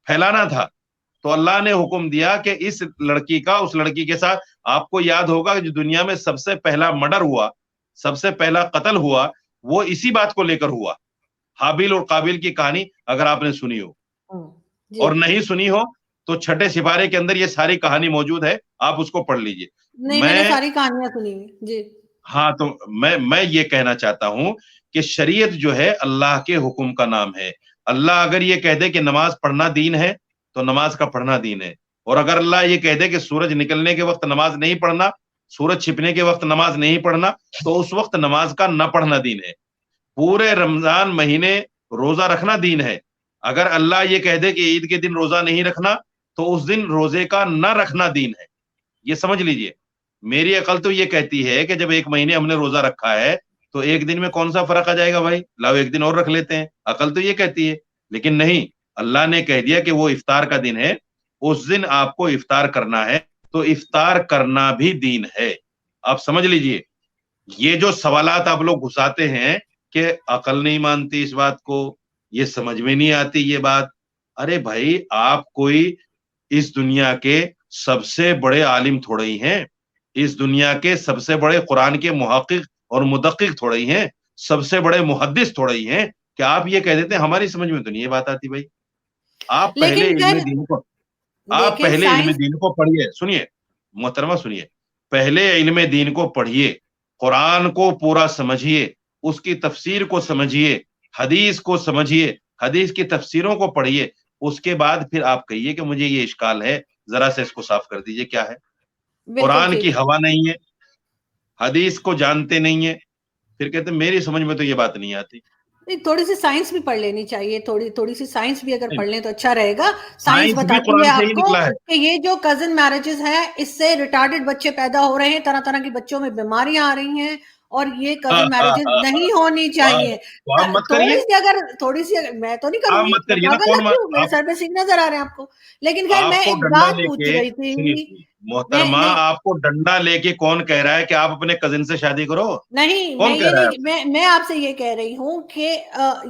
پھیلانا تھا۔ تو اللہ نے حکم دیا کہ اس لڑکی کا اس لڑکی کے ساتھ، آپ کو یاد ہوگا کہ جو دنیا میں سب سے پہلا مرڈر ہوا، سب سے پہلا قتل ہوا، وہ اسی بات کو لے کر ہوا، حابیل اور قابیل کی کہانی، اگر آپ نے سنی ہو جی اور نہیں سنی ہو تو چھٹے سپارے کے اندر یہ ساری کہانی موجود ہے، آپ اس کو پڑھ لیجئے۔ نہیں، میں نے میں ساری کہانیاں سنی ہوئی جی۔ ہاں تو میں یہ کہنا چاہتا ہوں کہ شریعت جو ہے اللہ کے حکم کا نام ہے۔ اللہ اگر یہ کہہ دے کہ نماز پڑھنا دین ہے تو نماز کا پڑھنا دین ہے، اور اگر اللہ یہ کہہ دے کہ سورج نکلنے کے وقت نماز نہیں پڑھنا، سورج چھپنے کے وقت نماز نہیں پڑھنا، تو اس وقت نماز کا نہ پڑھنا دین ہے۔ پورے رمضان مہینے روزہ رکھنا دین ہے۔ اگر اللہ یہ کہہ دے کہ عید کے دن روزہ نہیں رکھنا تو اس دن روزے کا نہ رکھنا دین ہے۔ یہ سمجھ لیجئے۔ میری عقل تو یہ کہتی ہے کہ جب ایک مہینے ہم نے روزہ رکھا ہے تو ایک دن میں کون سا فرق آ جائے گا بھائی، لاؤ ایک دن اور رکھ لیتے ہیں، عقل تو یہ کہتی ہے۔ لیکن نہیں، اللہ نے کہہ دیا کہ وہ افطار کا دن ہے، اس دن آپ کو افطار کرنا ہے، تو افطار کرنا بھی دین ہے۔ آپ سمجھ لیجئے۔ یہ جو سوالات آپ لوگ گھساتے ہیں کہ عقل نہیں مانتی اس بات کو، یہ سمجھ میں نہیں آتی یہ بات، ارے بھائی آپ کوئی اس دنیا کے سب سے بڑے عالم تھوڑے ہی ہیں، اس دنیا کے سب سے بڑے قرآن کے محقق اور مدقق تھوڑے ہی ہیں، سب سے بڑے محدث تھوڑے ہی ہیں، کہ آپ یہ کہہ دیتے ہیں ہماری سمجھ میں تو نہیں یہ بات آتی بھائی۔ آپ پہلے لیکن علم خیر دین کو آپ دیکھیں پہلے علم سائنس دین کو پڑھیے، سنیے محترمہ سنیے، پہلے علم دین کو پڑھیے، قرآن کو پورا سمجھیے، اس کی تفسیر کو سمجھیے، حدیث کو سمجھیے، حدیث کی تفسیروں کو پڑھیے، اس کے بعد پھر آپ کہیے کہ مجھے یہ اشکال ہے، ذرا سے اس کو صاف کر دیجئے کیا ہے۔ بالکل قرآن ٹھیک کی ہے۔ ہوا نہیں ہے، حدیث کو جانتے نہیں ہیں، پھر کہتے ہیں میری سمجھ میں تو یہ بات نہیں آتی۔ نہیں، تھوڑی سی سائنس بھی پڑھ لینی چاہیے، تھوڑی سی سائنس بھی اگر نہیں، پڑھ لیں تو اچھا رہے گا۔ سائنس سائنس بھی بتاتی ہے قرآن سے آپ ہی کو نکلا ہے۔ کہ یہ جو کزن میرجز ہیں، اس سے ریٹارڈڈ بچے پیدا ہو رہے ہیں، طرح طرح کی بچوں میں بیماریاں آ رہی ہیں، اور یہ کزن میرجز نہیں ہونی چاہیے۔ تو آپ مت کریے، تھوڑی سی میں تو نہیں کروں آپ گی، مت میں کریے نا، پاگل کون لگتی ہوں، میرے آپ سر پہ سینگ نظر آ رہے ہیں آپ کو۔ لیکن خیر میں آپ کو ایک ڈنڈا بات لے پوچھ کے، رہی تھی، سنیے محترمہ، نہیں آپ کو ڈنڈا لے کے کون کہہ رہا ہے کہ آپ اپنے کزن سے شادی کرو؟ نہیں، میں کون کہہ یہ رہا ہے نہیں، آپ سے؟ میں آپ سے یہ کہہ رہی ہوں کہ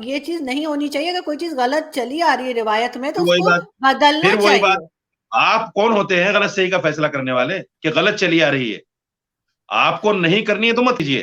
یہ چیز نہیں ہونی چاہیے۔ اگر کوئی چیز غلط چلی آ رہی ہے روایت میں تو پھر اس وہی کو بات بدلنا پھر وہی بات چاہیے۔ آپ کون ہوتے ہیں غلط صحیح کا فیصلہ کرنے والے کہ غلط چلی آ رہی ہے؟ آپ کو نہیں کرنی ہے تو مت کیجیے،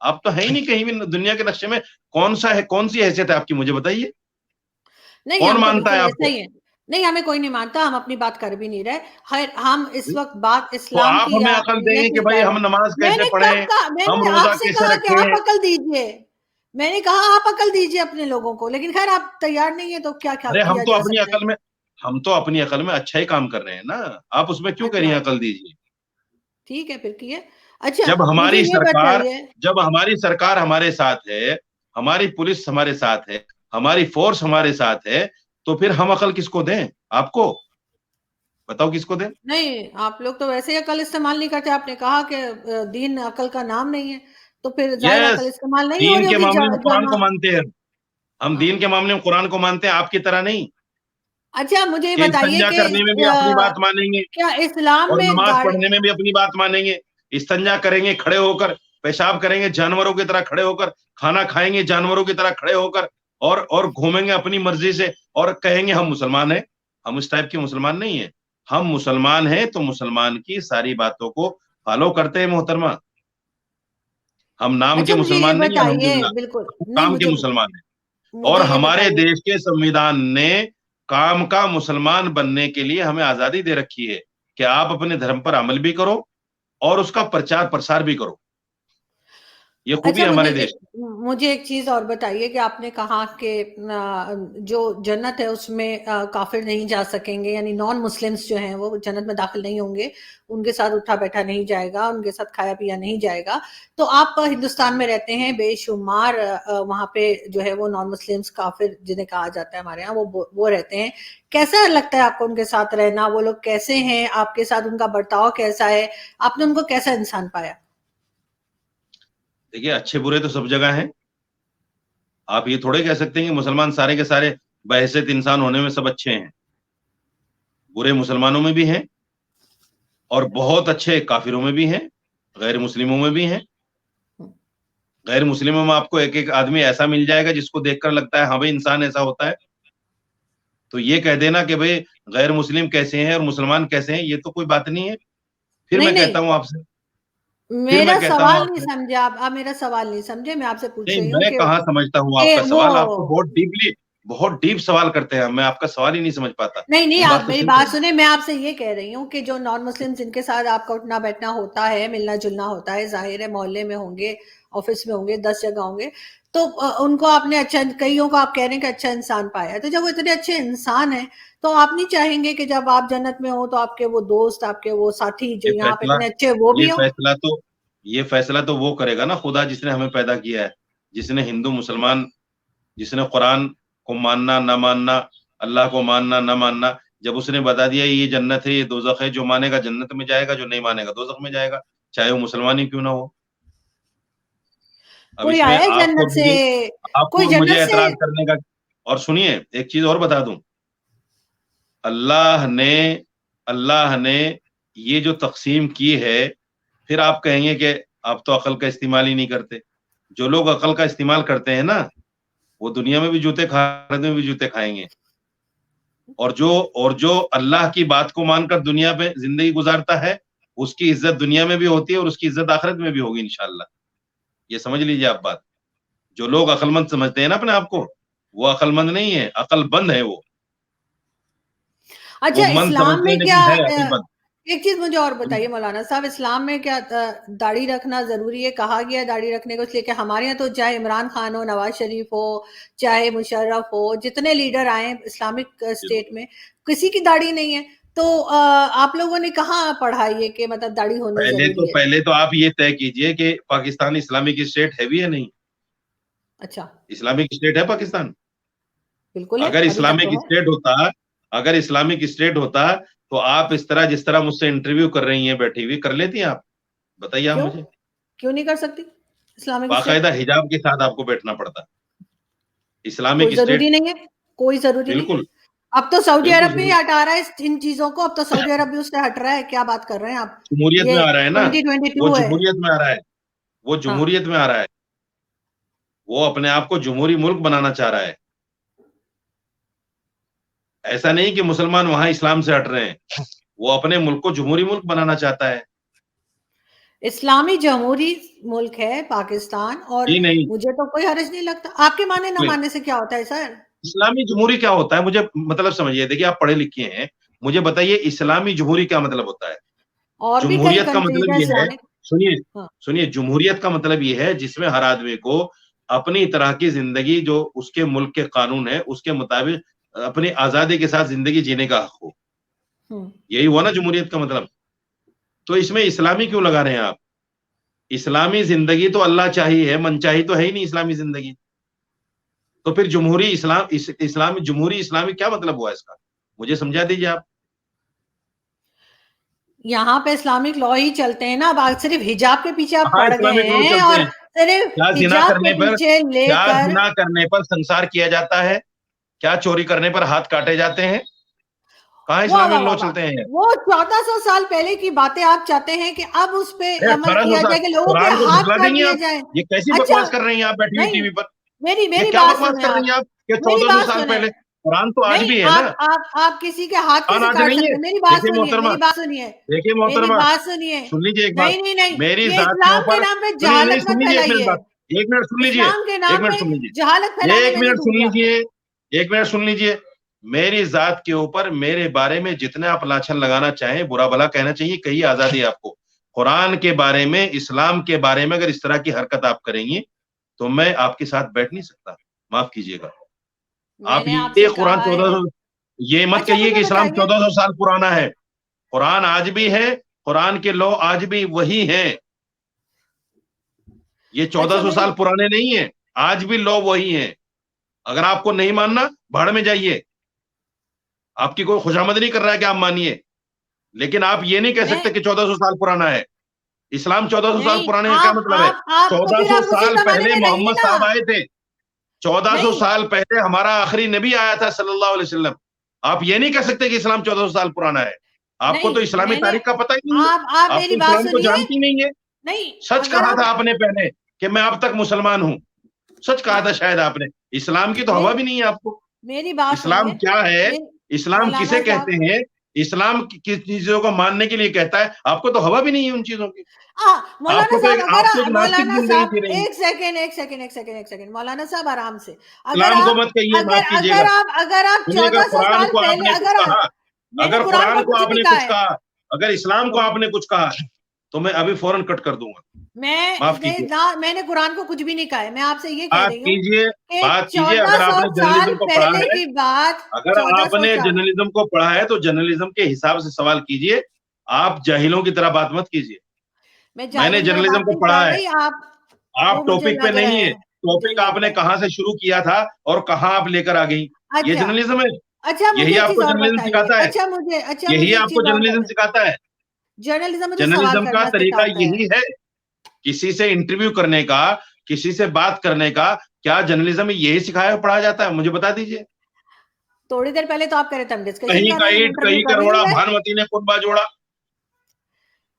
آپ تو ہے ہی نہیں کہیں بھی دنیا کے نقشے میں. کون سی حیثیت ہے آپ کی, مجھے بتائیے. نہیں کون ہم تو مانتا ہے بالکل آپ ایسا کو؟ ہی ہے. نہیں ہمیں کوئی نہیں مانتا, ہم اپنی بات کر بھی نہیں رہے. خیر ہم اس وقت بات تو اسلام آپ کی ہمیں یا عقل دیں یہ کہ چیز بھائی کر رہے ہم ہیں. نماز میں کیسے نے کب پڑھیں, کہا, میں ہم نے روزہ آپ سے کیسے کہا کہ رکھیں. آپ عقل دیجئے, میں نے کہا آپ عقل دیجئے اپنے لوگوں کو, لیکن خیر آپ تیار نہیں ہے تو کیا ارے کیا جا سکتا ہے. ہم تو اپنی عقل میں اچھا ہی کام کر رہے ہیں نا, آپ اس میں کیوں کہہ رہی اچھا ہیں عقل دیجیے. ٹھیک ہے پھر کیے. اچھا جب مجھے ہماری یہ سرکار بتائیے. جب ہماری سرکار ہمارے ساتھ ہے, ہماری پولیس ہمارے ساتھ ہے, ہماری فورس ہمارے ساتھ ہے, تو پھر ہم عقل کس کو دیں؟ آپ کو بتاؤ کس کو دیں. نہیں آپ لوگ تو ویسے ہی عقل استعمال نہیں کرتے, آپ نے کہا کہ دین عقل کا نام نہیں ہے, تو پھر ظاہر یس, عقل استعمال نہیں ہو دین رہی کے ہوگی معاملے میں قرآن جمع. کو مانتے ہیں. ہم ہاں. دین کے معاملے میں قرآن کو مانتے ہیں, آپ کی طرح نہیں اچھا مجھے یہ کہ بتائیے استنجا کہ کرنے میں بھی اپنی بات مانیں گے کیا اسلام اور میں نماز گاڑی. پڑھنے میں بھی اپنی بات مانیں گے. استنجا کریں گے کھڑے ہو کر, پیشاب کریں گے جانوروں کی طرح کھڑے ہو کر, کھانا کھائیں گے جانوروں کی طرح کھڑے ہو کر, اور گھومیں گے اپنی مرضی سے, اور کہیں گے ہم مسلمان ہیں. ہم اس ٹائپ کے مسلمان نہیں ہیں. ہم مسلمان ہیں تو مسلمان کی ساری باتوں کو فالو کرتے ہیں محترمہ. ہم نام کے اچھا مجھے یہ مسلمان نہیں ہیں, بتائیے, الحمدللہ بالکل ہم نہیں, کام کے مجھے مسلمان ہیں. اور مجھے یہ ہمارے بتائیے. دیش کے سنویدھان نے کام کا مسلمان بننے کے لیے ہمیں آزادی دے رکھی ہے کہ آپ اپنے دھرم پر عمل بھی کرو اور اس کا پرچار پرسار بھی کرو. یہ خوبی اچھا ہے ہمارے دیش. مجھے ایک چیز اور بتائیے کہ آپ نے کہا کہ جو جنت ہے اس میں کافر نہیں جا سکیں گے, یعنی نان مسلمز جو ہیں وہ جنت میں داخل نہیں ہوں گے, ان کے ساتھ اٹھا بیٹھا نہیں جائے گا, ان کے ساتھ کھایا پیا نہیں جائے گا. تو آپ ہندوستان میں رہتے ہیں, بے شمار وہاں پہ جو ہے وہ نان مسلمز کافر جنہیں کہا جاتا ہے ہمارے یہاں, وہ رہتے ہیں. کیسا لگتا ہے آپ کو ان کے ساتھ رہنا؟ وہ لوگ کیسے ہیں, آپ کے ساتھ ان کا برتاؤ کیسا ہے, آپ نے ان کو کیسا انسان پایا؟ دیکھیے اچھے برے تو سب جگہ ہیں. آپ یہ تھوڑے کہہ سکتے ہیں کہ مسلمان سارے کے سارے بحیثیت انسان ہونے میں سب اچھے ہیں. برے مسلمانوں میں بھی ہیں, اور بہت اچھے کافروں میں بھی ہیں, غیر مسلموں میں بھی ہیں. غیر مسلموں میں آپ کو ایک ایک آدمی ایسا مل جائے گا جس کو دیکھ کر لگتا ہے ہاں بھائی انسان ایسا ہوتا ہے. تو یہ کہہ دینا کہ بھائی غیر مسلم کیسے ہیں اور مسلمان کیسے ہیں, یہ تو کوئی بات نہیں ہے. پھر نہیں میں نہیں, کہتا ہوں آپ سے پھر میں میرا کہتا ہوں سوال آپ نہیں سے سمجھے آپ میرا سوال نہیں سمجھے, میں آپ سے پوچھ نہیں, رہی ہوں میں کہاں سمجھتا ہوں آپ کہ کا وہ سوال. آپ تو بہت ڈیپ سوال کرتے ہیں, میں آپ کا سوال ہی نہیں سمجھ پاتا. نہیں نہیں, ہم آپ بات تو میری صرف بات سنیں, میں آپ سے یہ کہہ رہی ہوں کہ جو نان مسلم جن کے ساتھ آپ کا اٹھنا بیٹھنا ہوتا ہے, ملنا جلنا ہوتا ہے, ظاہر ہے محلے میں ہوں گے, آفس میں ہوں گے, 10 جگہ ہوں گے, تو ان کو آپ نے اچھا, کئیوں کو آپ کہہ رہے ہیں کہ اچھا انسان پایا ہے. تو جب وہ اتنے اچھے انسان ہیں تو آپ نہیں چاہیں گے کہ جب آپ جنت میں ہو تو آپ کے وہ دوست, آپ کے وہ ساتھی جو یہ یہاں پہ فیصلہ اتنے اچھے وہ یہ بھی ہوں؟ فیصلہ تو یہ فیصلہ تو وہ کرے گا نا خدا, جس نے ہمیں پیدا کیا ہے, جس نے ہندو مسلمان, جس نے قرآن کو ماننا نہ ماننا, اللہ کو ماننا نہ ماننا, جب اس نے بتا دیا یہ جنت ہے یہ دوزخ ہے, جو مانے گا جنت میں جائے گا, جو نہیں مانے گا دوزخ میں جائے گا, چاہے وہ مسلمان ہی کیوں نہ ہو. اب کوئی اس میں آیا ہے آپ کو جنت سے؟ بھی آپ کوئی کو مجھے جنت سے؟ اعتراض کرنے کا. اور سنیے ایک چیز اور بتا دوں, اللہ نے اللہ نے یہ جو تقسیم کی ہے, پھر آپ کہیں گے کہ آپ تو عقل کا استعمال ہی نہیں کرتے. جو لوگ عقل کا استعمال کرتے ہیں نا, وہ دنیا میں بھی جوتے آخرت میں بھی جوتے کھائیں گے. اور جو اللہ کی بات کو مان کر دنیا پہ زندگی گزارتا ہے, اس کی عزت دنیا میں بھی ہوتی ہے اور اس کی عزت آخرت میں بھی ہوگی انشاءاللہ. یہ سمجھ لیجئے آپ بات. جو لوگ عقل مند سمجھتے ہیں نا اپنے آپ کو, وہ عقل مند نہیں ہے, عقل بند ہے. وہ اچھا مند اسلام سمجھتے میں ہیں کیا، لیکن ہے عقل بند. ایک چیز مجھے اور بتائیے مولانا صاحب, اسلام میں کیا داڑھی رکھنا ضروری ہے؟ کہا گیا داڑھی رکھنے کو, اس لیے کہ ہمارے یہاں تو چاہے عمران خان ہو, نواز شریف ہو, چاہے مشرف ہو, جتنے لیڈر آئے اسلامک اسٹیٹ میں, کسی کی داڑھی نہیں ہے. تو آپ لوگوں نے کہاں پڑھا یہ کہ مطلب داڑھی ہونی ضروری ہے؟ پہلے تو آپ یہ طے کیجئے کہ پاکستان اسلامک اسٹیٹ ہے بھی یا نہیں. اچھا اسلامک اسٹیٹ ہے پاکستان؟ بالکل ہے, اگر ابھی تک اسلامک تو ہے. اسٹیٹ ہوتا اگر اسلامک اسٹیٹ ہوتا تو آپ اس طرح جس طرح مجھ سے انٹرویو کر رہی ہیں بیٹھی ہوئی, کر لیتی ہیں آپ؟ بتائیے آپ کیوں مجھے. کیوں نہیں کر سکتی اسلامک اسٹیٹ؟ باقاعدہ حجاب کے ساتھ آپ کو بیٹھنا پڑتا. اسلامک کوئی ضروری اسٹیٹ نہیں ہے, کوئی ضروری نہیں. بالکل اب تو سعودی بالکل عرب بھی ضرور ہٹا رہا ہے ان چیزوں کو, اب تو سعودی عرب بھی اس سے ہٹ رہا ہے. کیا بات کر رہے ہیں آپ؟ جمہوریت میں یہ آ رہا ہے نا, وہ 2022 ہے. جمہوریت میں آ رہا ہے, وہ ہاں جمہوریت میں آ رہا ہے. وہ اپنے آپ کو جمہوری ملک بنانا چاہ رہا ہے. ایسا نہیں کہ مسلمان وہاں اسلام سے ہٹ رہے ہیں, وہ اپنے ملک کو جمہوری ملک بنانا چاہتا ہے. اسلامی جمہوری ملک ہے پاکستان، اور جی نہیں، مجھے تو کوئی حرج نہیں لگتا. آپ کے ماننے نہ ماننے سے کیا ہوتا ہے سر؟ اسلامی جمہوری کیا ہوتا ہے مجھے مطلب سمجھیے، دیکھیے آپ پڑھے لکھے ہیں، مجھے بتائیے اسلامی جمہوری کیا مطلب ہوتا ہے؟ اور بھی کئی جمہوریت کا کنٹریز مطلب ہیں یہ ہے، اسلامک. سنیے ہاں. سنیے، جمہوریت کا مطلب یہ ہے جس میں ہر آدمی کو اپنی طرح کی زندگی جو اس کے ملک کے قانون ہے اس کے مطابق اپنی آزادی کے ساتھ زندگی جینے کا حق ہو. یہی ہوا نا جمہوریت کا مطلب. تو اس میں اسلامی کیوں لگا رہے ہیں آپ؟ اسلامی زندگی تو اللہ چاہی ہے، من چاہی تو ہے ہی نہیں اسلامی زندگی. تو پھر جمہوری اسلامی جمہوری اسلامی کیا مطلب ہوا اس کا؟ مجھے سمجھا دیجیے آپ. یہاں پہ اسلامک لا ہی چلتے ہیں نا. اب صرف حجاب کے پیچھے آپ ہاں پڑ گئے اسلامک لو ہیں، چلتے اور ہیں. صرف کیا زنا حجاب کرنے کے پر پیچھے لے کیا کر. زنا کرنے پر سنسار کیا جاتا ہے؟ کیا چوری کرنے پر ہاتھ کاٹے جاتے ہیں؟ کہاں واہ اسلامک واہ لو واہ واہ، چلتے ہیں؟ وہ 1400 سال پہلے کی باتیں آپ چاہتے ہیں کہ اب اس پہ عمل 1800 کیا سال جائے کہ لوگوں کے قرآن کو ہاتھ جھٹلا دیں کاٹ گے دیے آپ؟ جائیں؟ یہ کیسی اچھا بکواس کر رہی ہیں آپ بیٹھی ہوئی ٹی نہیں، وی پر؟ یہ میری کیا بات بکواس سنیں کر آپ. رہی ہیں آپ کہ میری 1400 بات سال سنیں. پہلے؟ قرآن تو آج نہیں، بھی ہے نا. آپ کسی کے ہاتھ قرآن کیسے آج کاٹ نہیں ہے. سکتے ہیں؟ میری بات دیکھیے سنیے، محترمہ، میری بات سنیے، دیکھیے میری محترمہ، بات سنیے. سن لیجیے ایک بات. نہیں نہیں نہیں، میری یہ ذات کے اسلام کے اوپر نام پہ سنیے، نہیں جہالت سن مت لیجیے ایک منٹ پھیلائیے. بات. ایک منٹ سن لیجیے، اسلام کے ایک نام منٹ پہ سن لیجیے، جہالت پھیلانے ایک میں نہیں منٹ دوں سن گی آپ کو. لیجیے، ایک منٹ سن لیجیے. میری ذات کے اوپر میرے بارے میں جتنے آپ لاچھن لگانا چاہیں، برا بھلا کہنا چاہیے، کہیے، آزادی آپ کو. قرآن کے بارے میں، اسلام کے بارے میں اگر اس طرح کی حرکت آپ کریں گی تو میں آپ کے ساتھ بیٹھ نہیں سکتا. معاف کیجیے گا. میں آپ نے آپ یہ سے قرآن کہا ہے. 1400، یہ مت اچھا کہیے کہ مجھے اسلام بتائیے. 1400 سال پرانا ہے. قرآن آج بھی ہے، قرآن کے لو آج بھی وہی ہیں. یہ چودہ اچھا سو مجھے. سال پرانے نہیں ہیں، آج بھی لو وہی ہیں. اگر آپ کو نہیں ماننا، بھاڑ میں جائیے. آپ کی کوئی خوشامد نہیں کر رہا ہے کہ آپ مانیے، لیکن آپ یہ نہیں کہہ میں سکتے کہ 1400 سال پرانا ہے. اسلام 1400 سال نہیں، پرانے کا کیا مطلب ہے؟ آپ تو چودہ پھر سو آپ اسی سال زمانے پہلے میں رہیے محمد نا. صاحب آئے تھے. 1400 نہیں سال پہلے ہمارا آخری نبی آیا تھا صلی اللہ علیہ وسلم. آپ یہ نہیں کہہ سکتے کہ اسلام 1400 سال پرانا ہے. آپ کو تو نہیں، اسلامی میں نے. تاریخ کا پتہ ہی نہیں ہے. آپ آپ تو میری بات اسلام کو سنیے. جانتی نہیں ہے. نہیں، سچ اگر کہا آپ تھا آپ نے پہلے کہ میں اب تک مسلمان ہوں. سچ کہا ہاں، تھا شاید آپ نے. اسلام کی تو ہوا بھی نہیں ہے آپ کو. میری بات اسلام سنیے. کیا ہے؟ اسلام مولانا کسے صاحب. کہتے ہیں؟ اسلام کس چیزوں کو ماننے کے لیے کہتا ہے؟ آپ کو تو ہوا بھی نہیں ہے ان چیزوں کی. آپ مولانا کو تو صاحب، آپ تو ایک ناستک مولانا زندگی صاحب، جی رہی ہیں. ایک سیکنڈ مولانا صاحب، آرام سے. اگر اسلام کو آپ مت کہیے، معاف اگر کیجیے گا. اگر آپ اگر آپ سنیے، اگر 1400 قرآن سال کو آپ پہلے، نے کچھ کہا، میں نے اگر قرآن قرآن کو کچھ آپ نہیں نے کہا کچھ ہے. کہا، اگر اسلام کو آپ نے کچھ کہا تو میں ابھی فوراً کٹ کر دوں گا. معاف کیجیے، میں نے قرآن کو کچھ بھی نہیں کہا ہے. میں آپ سے یہ کہہ بات رہی ہوں کیجیے، کہ بات کیجیے. چودہ اگر آپ سو نے سال جرنلزم کو پڑھا پہلے ہے، کی بات. اگر چودہ آپ سو نے سال جرنلزم کو پڑھا ہے تو جرنلزم کے حساب سے سوال کیجیے. آپ جاہلوں کی طرح بات مت کیجیے. میں میں نے جاہلوں کی طرح جرنلزم بات کو نہیں پڑھا کر ہے. رہی. وہ آپ مجھے ٹاپک پہ لگ رہا نہیں ہے. ہے. مجھے ٹاپک آپ لگ نے رہا ہے. کہاں سے شروع کیا تھا اور کہاں آپ لے کر آ گئی. یہ اچھا. جرنلزم ہے. اچھا مجھے یہی ایک آپ چیز کو اور جرنلزم بتائیے. سکھاتا ہے. مجھے یہی ایک آپ کو چیز اور جرنلزم بتائیے. سکھاتا ہے. جرنلزم مجھے سوال جرنلزم کا کرنا طریقہ سکھاتا ہے. یہی ہے. کسی سے انٹرویو کرنے کا، کسی سے بات کرنے کا. کیا جرنلزم میں یہی سکھایا پڑھا جاتا ہے؟ مجھے بتا دیجیے. تھوڑی دیر پہلے تو آپ کہہ رہے تھے ہم ڈسکشن کہیں کر کا رہے ہیں، ہم اینٹ انٹرویو کہیں کا کبھی روڑا، نہیں گئے. بھانوتی نے خطبہ جوڑا.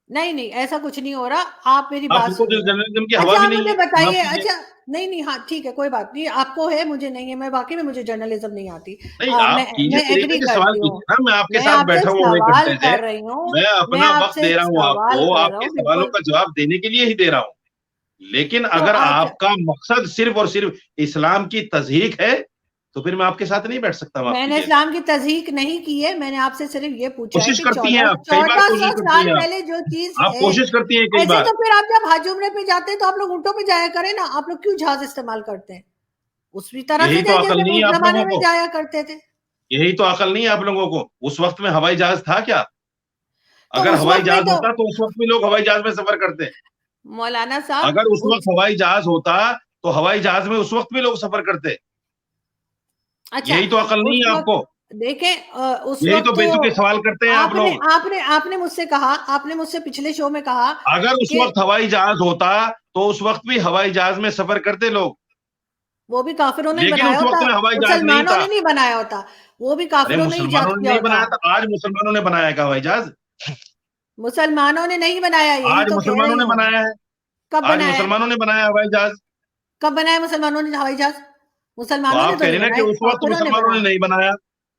نہیں نہیں، ایسا کچھ نہیں ہو رہا. آپ میری آپ بات کو سنیے. جرنلزم کی ہوا اچھا بھی آپ نہیں مجھے ہے. معاف بتائیے. کیجیے. اچھا نہیں نہیں، ہاں ٹھیک ہے، کوئی بات نہیں. آپ کو ہے، مجھے نہیں ہے. میں واقعی میں مجھے جرنلزم نہیں آتی. نہیں، میں آپ کیجیے، میں طریقے ایگری سے سوال کرتی ہوں. کیجیے نا. میں آپ کے میں ساتھ آپ سے بیٹھا ہوا ہوں ایک سوال گھنٹے سے. کر رہی ہوں. میں میں اپنا آپ وقت سے دے رہا ہوں آپ سوال کو، کر آپ رہا کے ہوں سوالوں بالکل. کا جواب دینے کے لیے ہی دے رہا ہوں. لیکن تو اگر اچھا، آپ کا مقصد صرف اور صرف اسلام کی تضحیق ہے تو پھر میں آپ کے ساتھ نہیں بیٹھ سکتا. معاف میں نے کیجیے. اسلام کی تضحیق نہیں کی ہے. میں نے آپ سے صرف یہ پوچھا ہے کوشش کہ کرتی ہیں آپ، کئی بار چودہ سو کوشش کرتی سال ہیں پہلے جو چیز آپ ہے. کوشش کرتی ہیں کئی ایسے بار. تو پھر آپ جب حج عمرے پہ جاتے ہیں تو آپ لوگ اونٹوں پہ جایا کریں نا. آپ لوگ کیوں جہاز استعمال کرتے ہیں؟ اسی طرح سے یہی تو جائے عقل جیسے نہیں اس ہے آپ زمانے لوگوں میں کو. جایا کرتے تھے. یہی تو عقل نہیں ہے آپ لوگوں کو. اس وقت میں ہوائی جہاز تھا کیا؟ تو اگر اس ہوائی وقت میں جہاز تو ہوتا تو اس وقت بھی لوگ ہوائی جہاز میں سفر کرتے. مولانا صاحب اگر اس وقت ہوائی جہاز ہوتا تو ہوائی جہاز میں اس وقت بھی لوگ سفر کرتے. اچھا یہی تو عقل اس نہیں ہے آپ وقت کو. دیکھیں اس یہی تو وقت تو بیتوکے سوال کرتے ہیں آپ لوگ. آپ نے مجھ سے کہا، آپ نے مجھ سے پچھلے شو میں کہا اگر اس کہ وقت ہوائی جہاز ہوتا تو اس وقت بھی ہوائی جہاز میں سفر کرتے لوگ. وہ بھی کافروں نے لیکن بنایا اس ہوتا، وقت میں ہوائی جہاز نہیں مسلمانوں تھا. نے نہیں بنایا ہوتا. وہ بھی ارے کافروں نے مسلمانوں ایجاد نے کیا نہیں ہوتا. بنایا تھا. آج مسلمانوں نے بنایا کیا ہوائی جہاز؟ مسلمانوں نے نہیں بنایا، یہی آج تو کہہ مسلمانوں رہی نے ہوں. بنایا ہے. کب آج بنایا ہے؟ مسلمانوں نے بنایا ہوائی جہاز. کب بنایا مسلمانوں نے ہوائی جہاز؟ تو مسلمانوں نے آپ تو کہہ رہے نہیں ہیں نا کہ بنائے، اس وقت کافروں نے مسلمانوں نے بنایا. نہیں بنایا.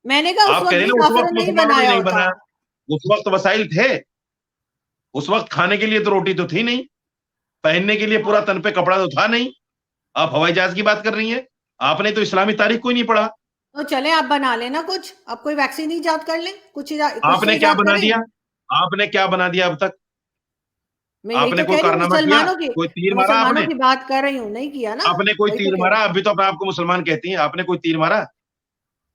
میں نے کہا اس آپ کہہ وقت رہے بھی ہیں نا اس کافروں وقت نے ہی مسلمانوں نے بنایا نہیں ہوتا. بنایا. اس وقت وسائل تھے. اس وقت کھانے کے لیے تو روٹی تو تھی نہیں, پہننے کے لیے پورا تن پہ کپڑا تو تھا نہیں. آپ ہوائی جہاز کی بات کر رہی ہیں, آپ نے تو اسلامی تاریخ کوئی نہیں پڑھا. تو چلیں آپ بنا لینا کچھ, آپ کوئی ویکسین ایجاد کر لیں, کچھ آپ تو نے کیا ایجاد بنا کریں. دیا, آپ نے کیا بنا دیا اب تک؟ میں آپ یہی نے تو کوئی کہہ رہی ہوں, کارنامہ کیا, مسلمانوں کی, کوئی تیر مارا آپ مسلمانوں نے؟ کی بات کر رہی ہوں, نہیں کیا نا, آپ نے کوئی وہی تو تیر کہہ مارا؟ رہی ابھی تو اپنے آپ کو مسلمان کہتی ہیں, آپ نے کوئی تیر مارا؟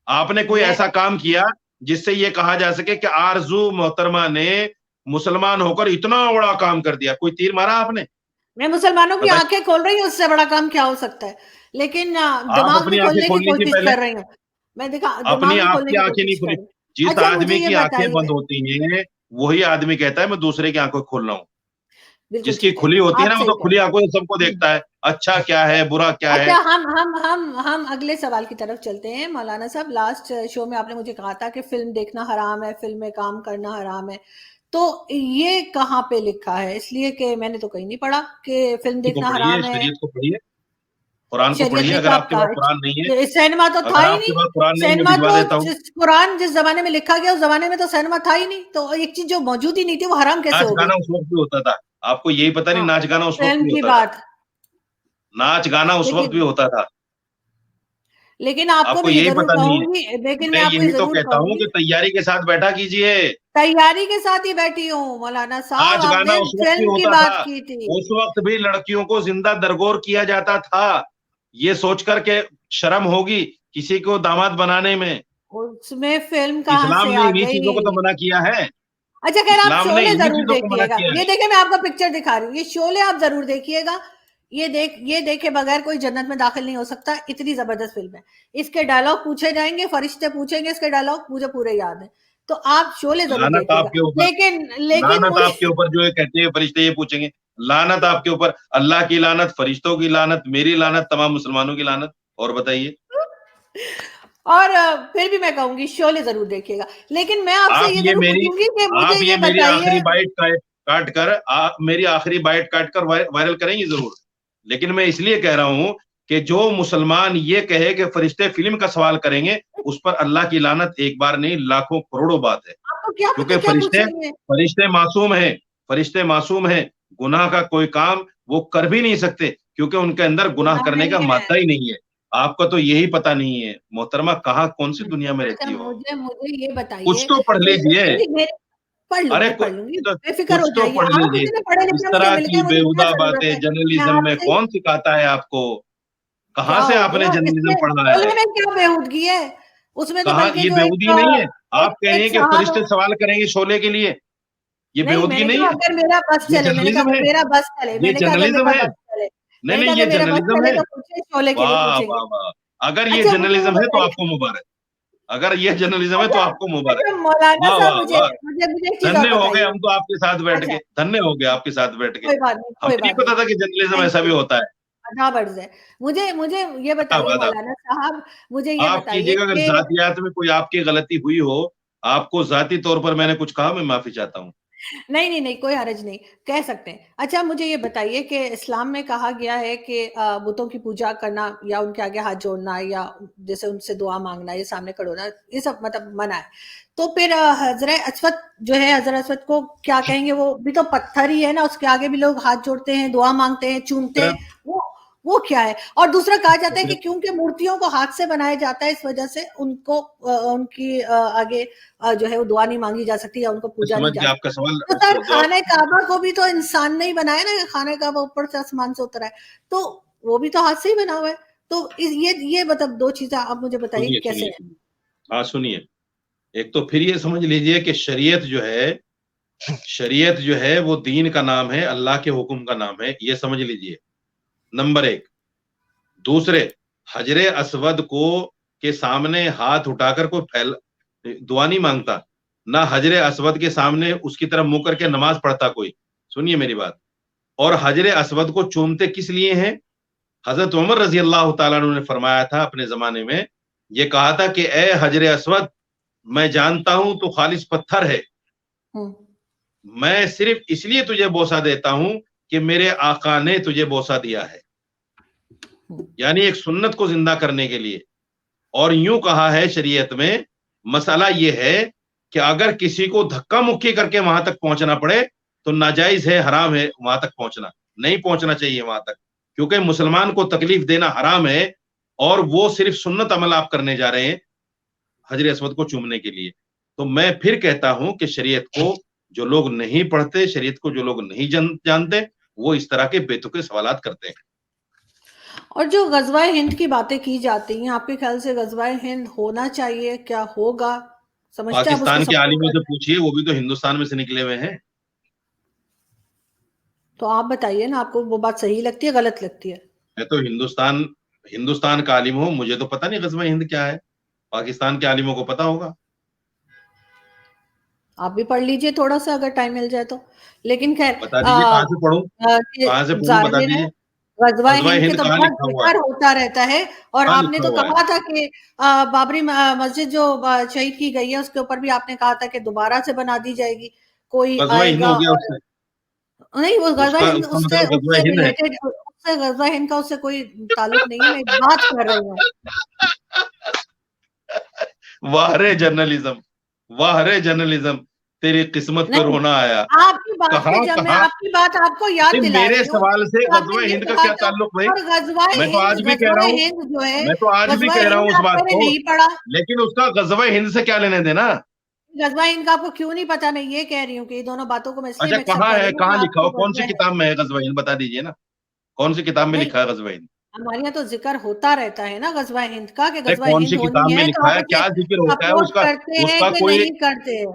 آپ نے ہوں. کوئی ایسا کام کیا جس سے یہ کہا جا سکے کہ آرزو محترمہ نے مسلمان ہو کر اتنا بڑا کام کر دیا؟ کوئی تیر مارا آپ نے؟ میں مسلمانوں کی بتائیے. آنکھیں کھول رہی ہوں, اس سے بڑا کام کیا ہو سکتا ہے, لیکن آپ دماغ بھی اپنی آنکھیں کھولنے کی کھول لیجیے کوشش پہلے. کر رہی ہوں. میں اپنی دماغ بھی آپ کھولنے کی کی آنکھیں نہیں کوشش کر کھلی. رہی ہوں. جس اچھا مجھے آدمی یہ کی آنکھیں بتائیے, بند ہوتی ہیں وہی آدمی کہتا ہے میں دوسرے کی آنکھیں کھول رہا ہوں. بالکل جس کی ٹھیک ہے, کھلی ہوتی ہے آپ نا وہ صحیح تو کہہ کھلی رہے آنکھوں سے سب کو ہیں. دیکھتا ہے, اچھا کیا ہے برا کیا ہے. اچھا ہم اگلے سوال کی طرف چلتے ہیں. مولانا صاحب, لاسٹ شو میں آپ نے مجھے کہا تھا کہ فلم دیکھنا حرام ہے, فلم میں کام کرنا حرام ہے, تو یہ کہاں پہ لکھا ہے؟ اس لیے کہ میں نے تو کہیں نہیں پڑھا کہ فلم کو دیکھنا پڑھیے, حرام ہے. شریعت کو پڑھیے, قرآن کو شریعت پڑھیے. نے اگر کب آپ کے کہا؟ پاس قرآن نہیں ہے, سینما تو تھا اگر ہی آپ کے نہیں. پاس قرآن نہیں, میں سینما بھجوا تو دیتا ہوں. قرآن جس زمانے میں لکھا گیا اس زمانے میں تو سینما تھا ہی نہیں, تو ایک چیز جو موجود ہی نہیں تھی وہ حرام کیسے ناچ ہو گئی؟ گانا اس وقت بھی ہوتا تھا, آپ کو یہی پتا نہیں, ہاں, ناچ گانا اس وقت فلم بھی کی ہوتا تھا. بات. ناچ گانا اس وقت بھی لیکن ہوتا تھا. لیکن آپ آپ کو کو میں یہ یہی ضرور پتا نہیں کہوں ہے. گی, لیکن میں میں آپ کو یہ یہی تو ضرور کہتا کہوں ہوں گی, کہ تیاری کے ساتھ بیٹھا کیجیے. تیاری کے ساتھ ہی بیٹھی ہوں. مولانا صاحب ناچ آپ گانا نے اس وقت بھی فلم کی ہوتا تھا, بات کی تھی. اس وقت بھی لڑکیوں کو زندہ درگور کیا جاتا تھا, یہ سوچ کر کے شرم ہوگی کسی کو داماد بنانے میں. اس میں فلم کہاں اسلام سے نے آ انہی چیزوں کو تو گئی؟ منع کیا ہے. اچھا خیر, آپ اسلام نے شعلے انہی ضرور چیزوں کو منع دیکھیے گا. کیا یہ ہے. دیکھیں, میں آپ کو پکچر دکھا رہی ہوں, یہ شعلے آپ ضرور دیکھیے گا. یہ دیکھے بغیر کوئی جنت میں داخل نہیں ہو سکتا, اتنی زبردست فلم ہے. اس کے ڈائلاگ پوچھے جائیں گے, فرشتے پوچھیں گے اس کے ڈائلاگ, مجھے پورے یاد ہیں. تو آپ شعلے ضرور لعنت دیکھیے آپ گا. کے اوپر, لیکن لعنت آپ کے مجھے اوپر. جو یہ کہتے ہیں فرشتے یہ پوچھیں گے, لعنت آپ کے اوپر. اللہ کی لعنت, فرشتوں کی لعنت, میری لعنت, تمام مسلمانوں کی لعنت. اور بتائیے, اور پھر بھی میں کہوں گی شعلے ضرور دیکھیے گا. لیکن میں آپ سے آپ یہ یہ ضرور میری پوچھوں گی کہ مجھے آپ یہ یہ میری بتائیے. آخری بائٹ کاٹ کر میری آخری بائٹ کاٹ کر وائرل کریں گے ضرور. لیکن میں اس لیے کہہ رہا ہوں کہ جو مسلمان یہ کہے کہ فرشتے فلم کا سوال کریں گے, اس پر اللہ کی لعنت ایک بار نہیں لاکھوں کروڑوں بات ہے. آپ کو کیا پتا کیونکہ کیا پوچھیں گے؟ فرشتے معصوم ہیں, فرشتے معصوم ہیں. گناہ کا کوئی کام وہ کر بھی نہیں سکتے, کیونکہ ان کے اندر گناہ گناہ کرنے کا نہیں ہے. مادہ ہی نہیں ہے. آپ کا تو یہی پتا نہیں ہے محترمہ, کہاں کون سی دنیا میں اچھا رہتی ہو. مجھے یہ کچھ بتائیے تو پڑھ کہ لیجئے. پڑھ ارے لوں گی, بے فکر کچھ ہو تو جائیے. پڑھ آپ لیجئے. اتنے پڑھے اس لکھے مجھ سے طرح مل کی گئے, مجھے کیا بےہودہ ضرورت باتیں ہے میں جرنلزم آپ میں سے. کون سکھاتا ہے آپ کو؟ کہاں کیا سے ہو آپ نے گیا اس جرنلزم میں؟ پڑھا شعلے ہے؟ میں کیا بےہودگی ہے اس میں؟ تو کہاں بلکہ یہ جو بےہودگی نہیں ہے. آپ کہہ رہی ایک ہیں کہ صاحب. فرشتے سوال کریں گے شعلے کے لیے, یہ نہیں, میں بےہودگی نے نہیں کہا ہے, اگر میرا بس یہ چلے, میں نے کہا جرنلزم اگر ہے. میرا بس چلے, میں یہ نے کہا اگر جرنلزم میرا ہے. بس چلے, نہیں میں نے نہیں, کہا یہ اگر میرا بس جرنلزم چلے ہے. تو پوچھیں, شعلے کے لیے واہ پوچھیں گے. واہ واہ, اگر یہ اچھا مجھے وہ جرنلزم ہے تو بتائیے. آپ کو مبارک. اگر یہ جرنلزم ہے تو اچھا آپ کو مبارک. اچھا مولانا واہ صاحب, واہ مجھے واہ, مجھے مجھے ایک چیز اور دھنیہ ہو گئے بتائیے. ہم تو آپ کے ساتھ بیٹھ اچھا کے, دھنیہ ہو گئے آپ کے ساتھ بیٹھ کے. کوئی بات نہیں, ہمیں کوئی نہیں بات نہیں. پتا تھا کہ جرنلزم تھینک ایسا بھی یو. ہوتا ہے. برز ہے. مجھے یہ بتائیے آداب آداب. مولانا صاحب, مجھے یہ آپ بتائیے کیجیے گا, اگر کہ ذاتیات میں کوئی آپ کی غلطی ہوئی ہو, آپ کو ذاتی طور پر میں نے کچھ کہا, میں معافی چاہتا ہوں. نہیں, کوئی حرج نہیں, کہہ سکتے ہیں. اچھا مجھے یہ بتائیے کہ اسلام میں کہا گیا ہے کہ بتوں کی پوجا کرنا یا ان کے آگے ہاتھ جوڑنا یا جیسے ان سے دعا مانگنا, یہ سامنے کھڑے ہونا, یہ سب مطلب منع ہے. تو پھر حضرت اسود جو ہے, حضرت اسود کو کیا کہیں گے؟ وہ بھی تو پتھر ہی ہے نا, اس کے آگے بھی لوگ ہاتھ جوڑتے ہیں, دعا مانگتے ہیں, چومتے ہیں. وہ کیا ہے؟ اور دوسرا کہا جاتا ہے کہ کیونکہ مورتیوں کو ہاتھ سے بنایا جاتا ہے, اس وجہ سے ان کو ان کی آگے جو ہے وہ دعا نہیں مانگی جا سکتی یا ان کو پوجا نہیں سمجھ جا گیا آپ کا سکتی. سوال, تو اس سر کا جواب. خانہ کعبہ کو بھی تو انسان نے ہی بنایا نا, خانہ کعبہ اوپر سے آسمان سے اترا ہے, تو وہ بھی تو ہاتھ سے ہی بنا ہوا ہے. تو یہ مطلب دو چیزیں آپ مجھے بتائیے سنیے کیسے سنیے, ہیں؟ ہاں سنیے. ایک تو پھر یہ سمجھ لیجئے کہ شریعت جو ہے وہ دین کا نام ہے, اللہ کے حکم کا نام ہے, یہ سمجھ لیجئے. نمبر ایک. دوسرے, حجر اسود کو کے سامنے ہاتھ اٹھا کر کوئی دعا نہیں مانگتا, نہ حجر اسود کے سامنے اس کی طرف منہ کر کے نماز پڑھتا کوئی. سنیے میری بات. اور حجر اسود کو چومتے کس لیے ہیں؟ حضرت عمر رضی اللہ تعالیٰ عنہ نے فرمایا تھا اپنے زمانے میں, یہ کہا تھا کہ اے حجر اسود, میں جانتا ہوں تو خالص پتھر ہے, میں صرف اس لیے تجھے بوسہ دیتا ہوں کہ میرے آقا نے تجھے بوسہ دیا ہے, یعنی ایک سنت کو زندہ کرنے کے لیے. اور یوں کہا ہے شریعت میں, مسئلہ یہ ہے کہ اگر کسی کو دھکا مکی کر کے وہاں تک پہنچنا پڑے تو ناجائز ہے, حرام ہے وہاں تک پہنچنا, نہیں پہنچنا چاہیے وہاں تک, کیونکہ مسلمان کو تکلیف دینا حرام ہے, اور وہ صرف سنت عمل آپ کرنے جا رہے ہیں حجر اسود کو چومنے کے لیے. تو میں پھر کہتا ہوں کہ شریعت کو جو لوگ نہیں پڑھتے, شریعت کو جو لوگ نہیں جانتے, وہ اس طرح کے بے تکے سوالات کرتے ہیں. اور جو غزوہ ہند کی باتیں کی جاتی ہیں, آپ کے خیال سے غزوہ ہند ہونا چاہیے, کیا ہوگا, سمجھتے ہیں آپ اس کو پاکستان کے سپورٹ عالموں سے کرتے ہیں؟ پوچھیے, وہ بھی تو ہندوستان میں سے نکلے ہوئے ہیں. تو آپ بتائیے نا, آپ کو وہ بات صحیح لگتی ہے, غلط لگتی ہے؟ میں تو ہندوستان کا عالم ہوں, مجھے تو پتہ نہیں غزوہ ہند کیا ہے, پاکستان کے عالموں کو پتا ہوگا. آپ بھی پڑھ لیجئے تھوڑا سا اگر ٹائم مل جائے تو. لیکن خیر بتا دیجیے کہاں سے پڑھوں, کہ کہاں سے پڑھوں, بتا ظاہر ہے دیجیے. غزوہ غزوہ ہند کے ہند تو کہاں بہت لکھا ہوا ہے, ذکر ہوتا رہتا ہے, اور کہاں آپ نے لکھا تو ہوا ہے؟ کہا تھا کہ بابری مسجد جو شہید کی گئی ہے اس کے اوپر بھی آپ نے کہا تھا کہ دوبارہ سے بنا دی جائے گی, کوئی غزوہ آئے ہند گا. ہو گیا اس اور سے, نہیں, وہ غزوہ ہند اس کا مطلب غزوہ ہند ہے. ریلیٹڈ, اس سے غزوہ ہند کا اس سے کوئی تعلق نہیں ہے, میں بات کر رہی ہوں. واہ رے جرنلزم, واہ رے جرنلزم, تیری قسمت پہ نہیں, رونا آیا. آپ کی بات پہ کہاں جب میں کہاں آپ کی بات آپ کو یاد دلا میرے رہی ہوں, سوال سے تو آپ نے غزوہ یہ ہند کا کہا کیا تھا. تعلق بھائی؟ اور غزوہ میں تو ہند, آج بھی کہہ رہا ہوں, جو ہے, میں تو آج بھی غزوہ کہہ رہا ہوں ہند اس آپ بات نے کو, نہیں پڑھا. لیکن اس کا غزوہ ہند سے کیا لینے دینا. غزوہ ہند کا آپ کو کیوں نہیں پتا, میں یہ کہہ رہی ہوں کہ یہ دونوں باتوں کو میں اس لیے اچھا مکس اپ کہاں کر ہے, رہی ہوں کہاں کہ آپ لکھا کو ہو, کون سی غزوہ ہند کتاب میں ہے غزوہ ہند, بتا دیجیے نا, کون سی کتاب میں نہیں, لکھا ہے غزوہ ہند. ہمارے یہاں تو ذکر ہوتا رہتا ہے نا غزوہ ہند کا, کہ غزوہ کون ہند سی ہونی کتاب میں ہے, تو لکھا آپ ہے, اسے کیا ذکر ہوتا ہے اس سپورٹ کا, کرتے اس ہیں کا کہ کوئی نہیں کرتے ہیں.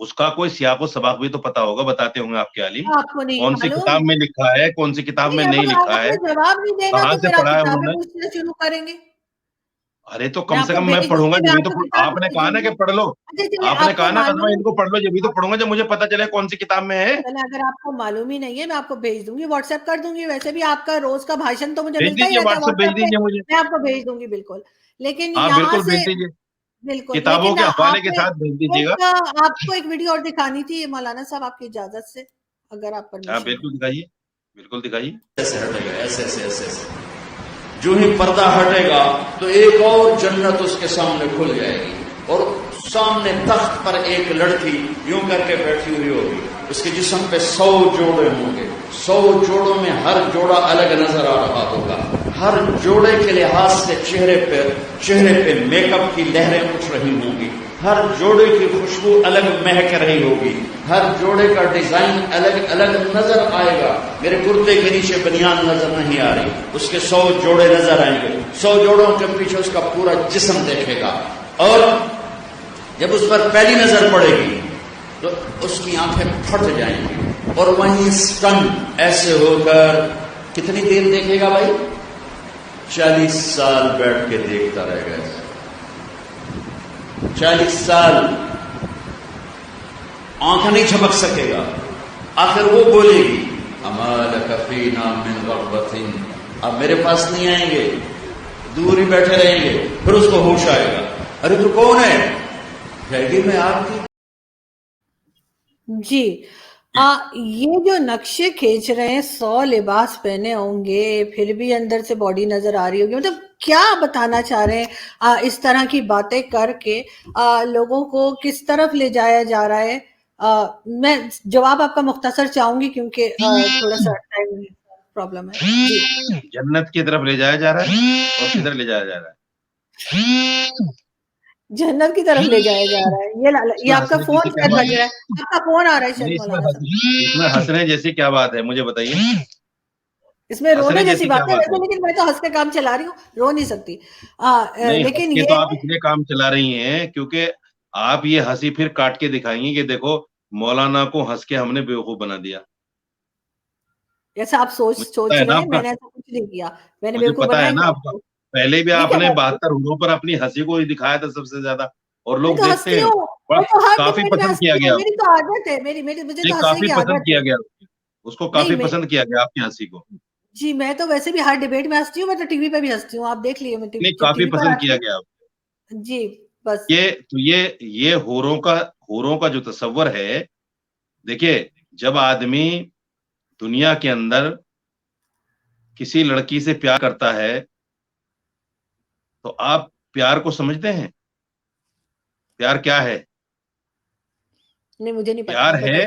اس کا کوئی سیاق و سباق بھی تو پتا ہوگا, بتاتے ہوں گے آپ کے عالم. آپ کو نہیں کون سی معلوم؟ کتاب میں لکھا ہے, کون سی کتاب میں نہیں, اب نہیں اگر لکھا آپ ہے, نے جواب نہیں دینا کہاں تو سے پھر آپ پڑھا ہے انہوں کتابیں نے. پوچھنا شروع کریں گے. ارے تو میں کم آپ سے کو کم میں بھیج دوں پڑھوں گا گی, میں جبھی آپ تو, کو کتاب آپ نے بھیج کہا دوں نا گی. کہ پڑھ لو, اچھا چلے, آپ نے آپ کہا کو نا غزوہ معلوم, ہند کو پڑھ لو, جبھی تو پڑھوں گا جب مجھے پتا چلے کون سی کتاب میں ہے. چلے اگر آپ کو معلوم ہی نہیں ہے, میں آپ کو بھیج دوں گی, واٹس ایپ کر دوں گی. ویسے بھی آپ کا روز کا بھاشن تو مجھے بھیج ملتا ہی دیجیے, رہتا ہے واٹس ایپ واٹس بھیج ایپ پہ, دیجیے مجھے. میں آپ کو بھیج دوں گی بالکل. لیکن ہاں یہاں بالکل سے, بھیج دیجیے, بالکل, کتابوں لیکن کے حوالے آپ کے نے ساتھ بھیج دیجیے گا. ایک آپ کو ایک ویڈیو اور دکھانی تھی مولانا صاحب, آپ کی اجازت سے, اگر آپ ہاں پرمیشن دیں. بالکل دکھائیے, بالکل دکھائیے. ایسے ہٹے گا, ایسے ایسے ایسے ایسے, جو ہی پردہ ہٹے گا تو ایک اور جنت اس کے سامنے کھل جائے گی, اور سامنے تخت پر ایک لڑکی یوں کر کے بیٹھی ہوئی ہوگی, اس کے جسم پہ 100 جوڑے ہوں گے, 100 جوڑوں میں ہر جوڑا الگ نظر آ رہا ہوگا. ہر جوڑے کے لحاظ سے چہرے پہ میک اپ کی لہریں اٹھ رہی ہوں گی, ہر جوڑے کی خوشبو الگ مہک رہی ہوگی, ہر جوڑے کا ڈیزائن الگ الگ نظر آئے گا. میرے کرتے کے نیچے بنیان نظر نہیں آ رہی, اس کے 100 جوڑے نظر آئیں گے, 100 جوڑوں کے پیچھے اس کا پورا جسم دیکھے گا. اور جب اس پر پہلی نظر پڑے گی تو اس کی آنکھیں پھٹ جائیں گی, اور وہیں سٹن ایسے ہو کر کتنی دیر دیکھے گا بھائی, 40 سال بیٹھ کے دیکھتا رہے گا. 40 سال آنکھ نہیں جھپک سکے گا. آخر وہ بولے گی, اما لک فینا من رغبۃ, اب میرے پاس نہیں آئیں گے, دور ہی بیٹھے رہیں گے. پھر اس کو ہوش آئے گا, ارے تو کون ہے, کہے گی میں آپ کی. جی, یہ جو نقشے کھینچ رہے ہیں, 100 لباس پہنے ہوں گے, پھر بھی اندر سے باڈی نظر آ رہی ہوگی, مطلب کیا بتانا چاہ رہے ہیں اس طرح کی باتیں کر کے لوگوں کو کس طرف لے جایا جا رہا ہے؟ میں جواب آپ کا مختصر چاہوں گی کیونکہ تھوڑا سا ٹائم پرابلم ہے. جی, جنت کی طرف لے جایا جا رہا ہے, اور کدھر لے جایا جا رہا ہے, جنت کی طرف لے جایا جا رہا ہے. اس یہ میں آپ کا ہنسنے فون جیسی کیا شاید بات بج ہے, رہا ہے, آپ کا فون آ رہا ہے شاید نہیں مولانا صاحب. اس میں ہنسنے جیسی کیا بات ہے, مجھے بتائیے. اس میں رونے ہنسنے جیسی کیا بات ہے بات ویسے, ہے, لیکن میں تو ہنس کے کام چلا رہی ہوں, رو نہیں سکتی. نہیں ہنس لیکن کے یہ تو آپ اس لیے کام چلا رہی ہیں کیونکہ آپ یہ ہنسی پھر کاٹ کے دکھائیں گی کہ دیکھو مولانا کو ہنس کے ہم نے بیوقوف بنا دیا. جیسا آپ مجھے پتا سوچ ہے رہے نا ہیں, آپ کا, میں نے ایسا کچھ نہیں کیا, میں نے مجھے بالکل پتا ہے بنایا نا کیا آپ آپ کا, کو. پہلے بھی یہ آپ کیا نے بات ہے, 72 ہوروں پر اپنی ہنسی کو ہی دکھایا تھا سب سے زیادہ, اور میں لوگ تو دیکھتے ہنستی ہیں. ہوں, بڑا میں تو ہر کافی ڈبیٹ میں پسند کیا ہنستی ہوں, گیا, میری تو عادت ہے, مجھے نہیں تو ہنسنے کافی کی پسند عادت کیا ہے. گیا, اس کو نہیں کافی میں, پسند کیا گیا آپ کی ہنسی کو. جی میں تو ویسے بھی ہر ڈبیٹ میں ہنستی ہوں, میں تو ٹی وی پہ بھی ہنستی ہوں, آپ دیکھ لیے میں نہیں جب ٹی کافی وی پر پسند آتی کیا گیا. ہوں. جی بس. یہ حوروں کا جو تصور ہے, دیکھیے جب آدمی دنیا کے اندر کسی لڑکی سے پیار کرتا ہے تو آپ پیار کو سمجھتے ہیں, پیار کیا ہے؟ نہیں مجھے نہیں پتا, پیار آپ ہے بتائیے.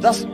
10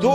2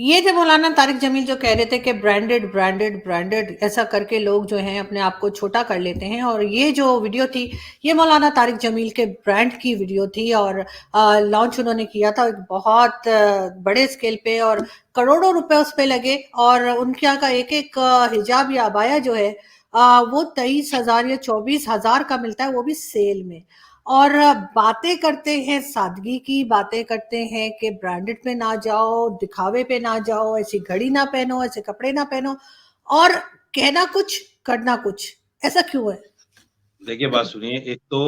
یہ تھے مولانا طارق جمیل جو کہہ رہے تھے کہ برانڈڈ برانڈڈ برانڈڈ ایسا کر کے لوگ جو ہیں اپنے آپ کو چھوٹا کر لیتے ہیں، اور یہ جو ویڈیو تھی یہ مولانا طارق جمیل کے برانڈ کی ویڈیو تھی، اور لانچ انہوں نے کیا تھا ایک بہت بڑے اسکیل پہ، اور کروڑوں روپے اس پہ لگے، اور ان کے یہاں کا ایک ایک حجاب یا عبایا جو ہے وہ 23,000 یا 24,000 کا ملتا ہے، وہ بھی سیل میں، اور باتیں کرتے ہیں سادگی کی، باتیں کرتے ہیں کہ برانڈڈ پہ نہ جاؤ، دکھاوے پہ نہ جاؤ، ایسی گھڑی نہ پہنو، ایسے کپڑے نہ پہنو، اور کہنا کچھ کرنا کچھ، ایسا کیوں ہے؟ دیکھیے بات سنیے، ایک تو